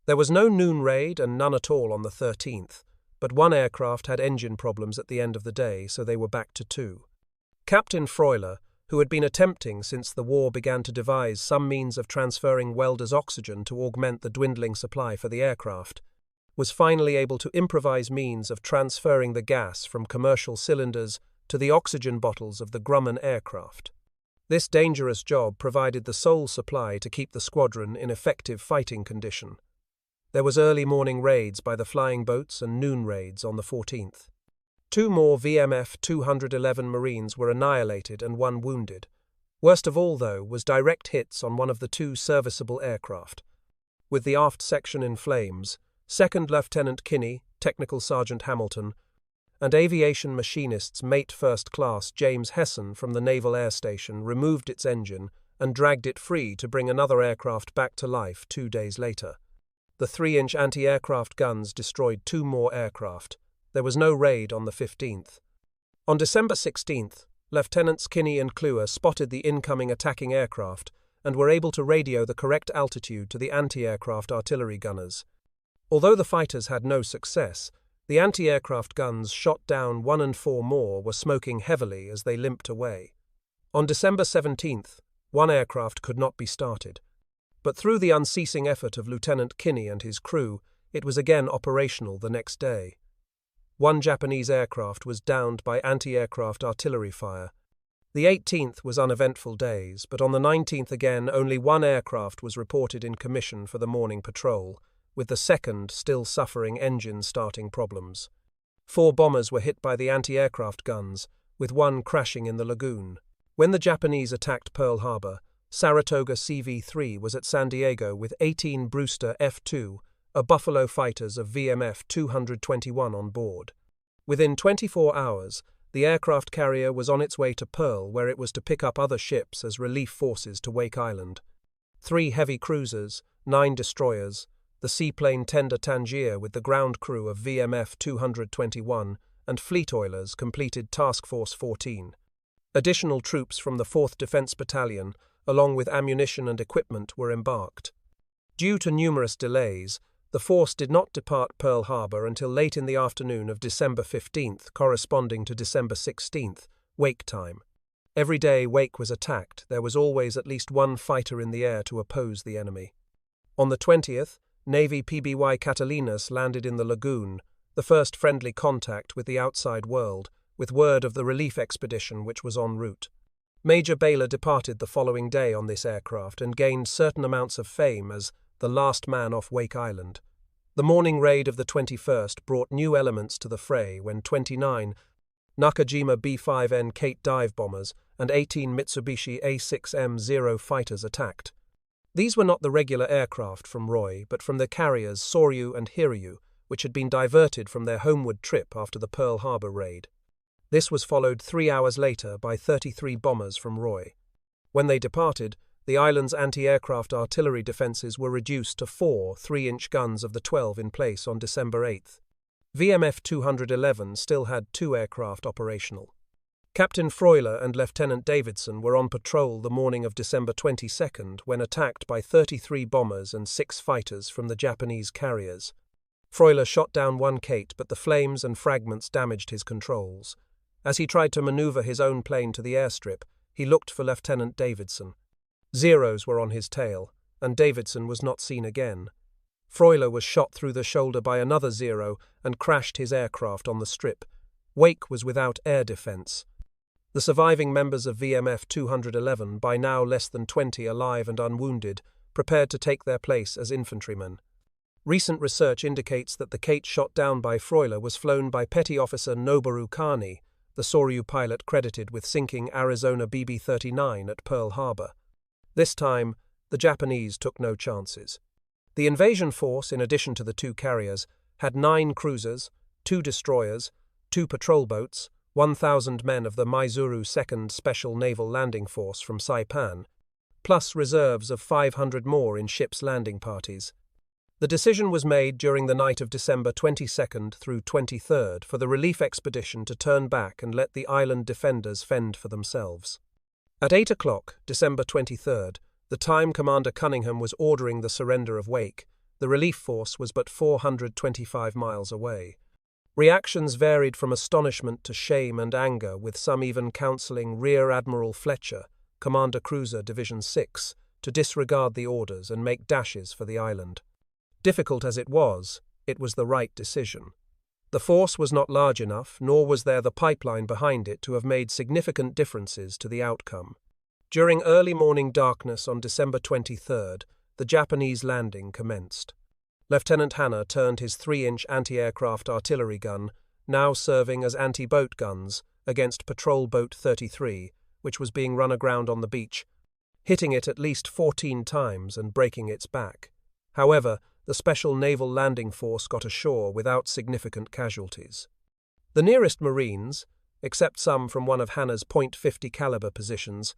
There was no noon raid and none at all on the 13th, but 1 aircraft had engine problems at the end of the day, so they were back to 2. Captain Freuler, who had been attempting since the war began to devise some means of transferring welders' oxygen to augment the dwindling supply for the aircraft, was finally able to improvise means of transferring the gas from commercial cylinders to the oxygen bottles of the Grumman aircraft. This dangerous job provided the sole supply to keep the squadron in effective fighting condition. There was early morning raids by the flying boats and noon raids on the 14th. 2 more VMF 211 Marines were annihilated and 1 wounded. Worst of all, though, was direct hits on one of the 2 serviceable aircraft. With the aft section in flames, 2nd Lieutenant Kinney, Technical Sergeant Hamilton, and aviation machinists Mate First Class James Hesson from the Naval Air Station removed its engine and dragged it free to bring another aircraft back to life 2 days later. The 3-inch anti-aircraft guns destroyed 2 more aircraft. There was no raid on the 15th. On December 16th, Lieutenants Kinney and Kluwer spotted the incoming attacking aircraft and were able to radio the correct altitude to the anti-aircraft artillery gunners. Although the fighters had no success, the anti-aircraft guns shot down 1 and 4 more were smoking heavily as they limped away. On December 17th, one aircraft could not be started, but through the unceasing effort of Lieutenant Kinney and his crew, it was again operational the next day. One Japanese aircraft was downed by anti-aircraft artillery fire. The 18th was uneventful days, but on the 19th again only one aircraft was reported in commission for the morning patrol, with the second still suffering engine starting problems. 4 bombers were hit by the anti-aircraft guns, with one crashing in the lagoon. When the Japanese attacked Pearl Harbor, Saratoga CV-3 was at San Diego with 18 Brewster F-2, Buffalo fighters of VMF 221 on board. Within 24 hours, the aircraft carrier was on its way to Pearl, where it was to pick up other ships as relief forces to Wake Island. 3 heavy cruisers, 9 destroyers, the seaplane tender Tangier with the ground crew of VMF 221, and fleet oilers completed Task Force 14. Additional troops from the 4th Defense Battalion, along with ammunition and equipment, were embarked. Due to numerous delays, the force did not depart Pearl Harbor until late in the afternoon of December 15th, corresponding to December 16th, Wake time. Every day Wake was attacked, there was always at least one fighter in the air to oppose the enemy. On the 20th, Navy PBY Catalina landed in the lagoon, the first friendly contact with the outside world, with word of the relief expedition which was en route. Major Baylor departed the following day on this aircraft and gained certain amounts of fame as the last man off Wake Island. The morning raid of the 21st brought new elements to the fray when 29 Nakajima B-5N Kate dive bombers and 18 Mitsubishi A-6M0 fighters attacked. These were not the regular aircraft from Roy, but from the carriers Soryu and Hiryu, which had been diverted from their homeward trip after the Pearl Harbor raid. This was followed 3 hours later by 33 bombers from Roy. When they departed, the island's anti-aircraft artillery defenses were reduced to 4 3-inch guns of the 12 in place on December 8th. VMF 211 still had 2 aircraft operational. Captain Freuler and Lieutenant Davidson were on patrol the morning of December 22nd when attacked by 33 bombers and 6 fighters from the Japanese carriers. Freuler shot down one Kate, but the flames and fragments damaged his controls. As he tried to maneuver his own plane to the airstrip, he looked for Lieutenant Davidson. Zeros were on his tail, and Davidson was not seen again. Freuler was shot through the shoulder by another Zero and crashed his aircraft on the strip. Wake was without air defense. The surviving members of VMF 211, by now less than 20 alive and unwounded, prepared to take their place as infantrymen. Recent research indicates that the Kate shot down by Freuler was flown by Petty Officer Noboru Kani, the Soryu pilot credited with sinking Arizona BB-39 at Pearl Harbor. This time, the Japanese took no chances. The invasion force, in addition to the 2 carriers, had 9 cruisers, 2 destroyers, 2 patrol boats, 1,000 men of the Maizuru 2nd Special Naval Landing Force from Saipan, plus reserves of 500 more in ships' landing parties. The decision was made during the night of December 22nd through 23rd for the relief expedition to turn back and let the island defenders fend for themselves. At 8 o'clock, December 23rd, the time Commander Cunningham was ordering the surrender of Wake, the relief force was but 425 miles away. Reactions varied from astonishment to shame and anger, with some even counseling Rear Admiral Fletcher, Commander Cruiser Division 6, to disregard the orders and make dashes for the island. Difficult as it was the right decision. The force was not large enough, nor was there the pipeline behind it to have made significant differences to the outcome. During early morning darkness on December 23rd, the Japanese landing commenced. Lieutenant Hanna turned his 3-inch anti-aircraft artillery gun, now serving as anti-boat guns, against Patrol Boat 33, which was being run aground on the beach, hitting it at least 14 times and breaking its back. However, the Special Naval Landing Force got ashore without significant casualties. The nearest Marines, except some from one of Hanna's .50 caliber positions,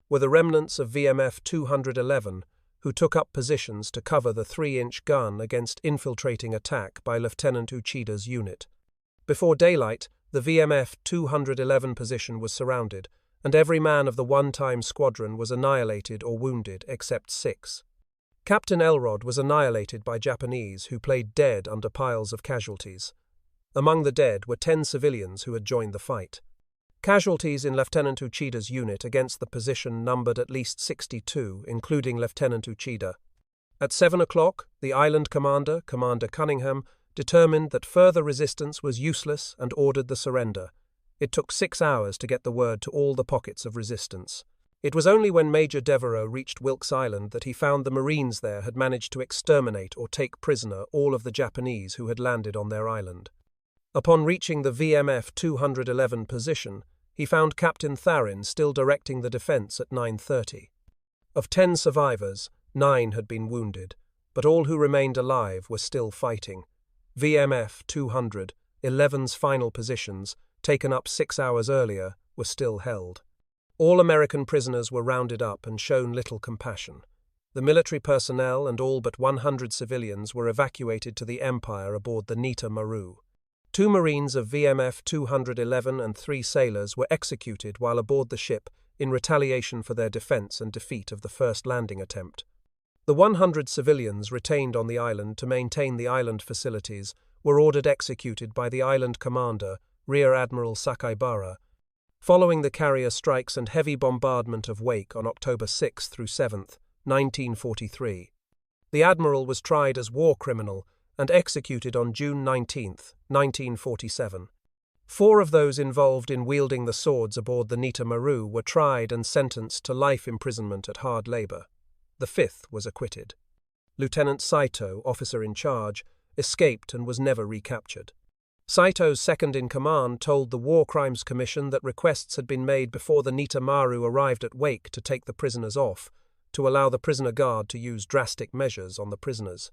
were the remnants of VMF 211, who took up positions to cover the 3-inch gun against infiltrating attack by Lieutenant Uchida's unit. Before daylight, the VMF 211 position was surrounded, and every man of the one-time squadron was annihilated or wounded except 6. Captain Elrod was annihilated by Japanese who played dead under piles of casualties. Among the dead were 10 civilians who had joined the fight. Casualties in Lieutenant Uchida's unit against the position numbered at least 62, including Lieutenant Uchida. At 7 o'clock, the island commander, Commander Cunningham, determined that further resistance was useless and ordered the surrender. It took 6 hours to get the word to all the pockets of resistance. It was only when Major Devereux reached Wilkes Island that he found the Marines there had managed to exterminate or take prisoner all of the Japanese who had landed on their island. Upon reaching the VMF 211 position, he found Captain Tharin still directing the defense at 9:30. Of 10 survivors, 9 had been wounded, but all who remained alive were still fighting. VMF 211's final positions, taken up 6 hours earlier, were still held. All American prisoners were rounded up and shown little compassion. The military personnel and all but 100 civilians were evacuated to the Empire aboard the Nita Maru. 2 Marines of VMF 211 and 3 sailors were executed while aboard the ship in retaliation for their defense and defeat of the first landing attempt. The 100 civilians retained on the island to maintain the island facilities were ordered executed by the island commander, Rear Admiral Sakaibara, following the carrier strikes and heavy bombardment of Wake on October 6 through 7, 1943. The admiral was tried as war criminal and executed on June 19, 1947. 4 of those involved in wielding the swords aboard the Nita Maru were tried and sentenced to life imprisonment at hard labor. The 5th was acquitted. Lieutenant Saito, officer in charge, escaped and was never recaptured. Saito's second-in-command told the War Crimes Commission that requests had been made before the Nita Maru arrived at Wake to take the prisoners off, to allow the prisoner guard to use drastic measures on the prisoners.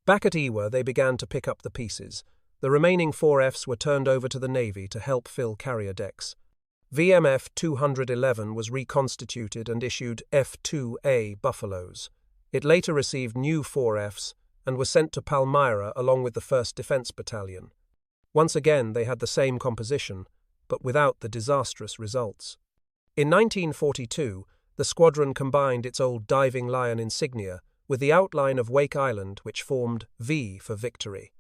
Back at Iwa, they began to pick up the pieces. The remaining 4 Fs were turned over to the Navy to help fill carrier decks. VMF 211 was reconstituted and issued F-2A Buffaloes. It later received new 4 Fs and was sent to Palmyra along with the 1st Defense Battalion. Once again, they had the same composition, but without the disastrous results. In 1942, the squadron combined its old Diving Lion insignia with the outline of Wake Island, which formed V for victory.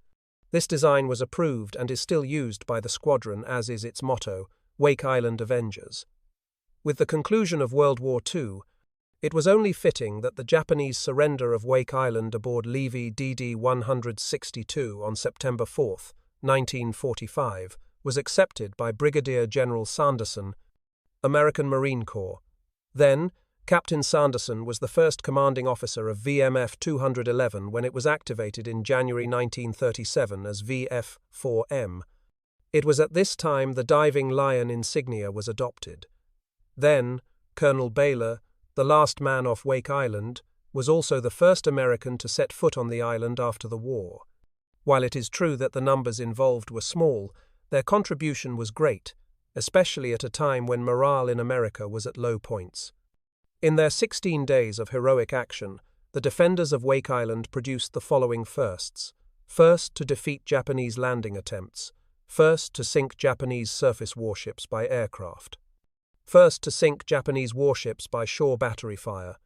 This design was approved and is still used by the squadron, as is its motto, Wake Island Avengers. With the conclusion of World War II, it was only fitting that the Japanese surrender of Wake Island aboard Levy DD-162 on September 4, 1945, was accepted by Brigadier General Sanderson, American Marine Corps. Then, Captain Sanderson was the first commanding officer of VMF 211 when it was activated in January 1937 as VF-4M. It was at this time the Diving Lion insignia was adopted. Then, Colonel Baylor, the last man off Wake Island, was also the first American to set foot on the island after the war. While it is true that the numbers involved were small, their contribution was great, especially at a time when morale in America was at low points. In their 16 days of heroic action, the defenders of Wake Island produced the following firsts. First, to defeat Japanese landing attempts. First, to sink Japanese surface warships by aircraft. First, to sink Japanese warships by shore battery fire.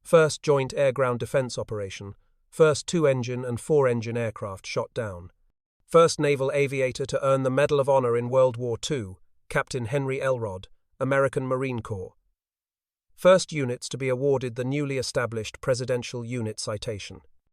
First joint air-ground defense operation. First 2-engine and 4-engine aircraft shot down. First naval aviator to earn the Medal of Honor in World War II, Captain Henry Elrod, American Marine Corps. First units to be awarded the newly established Presidential Unit Citation.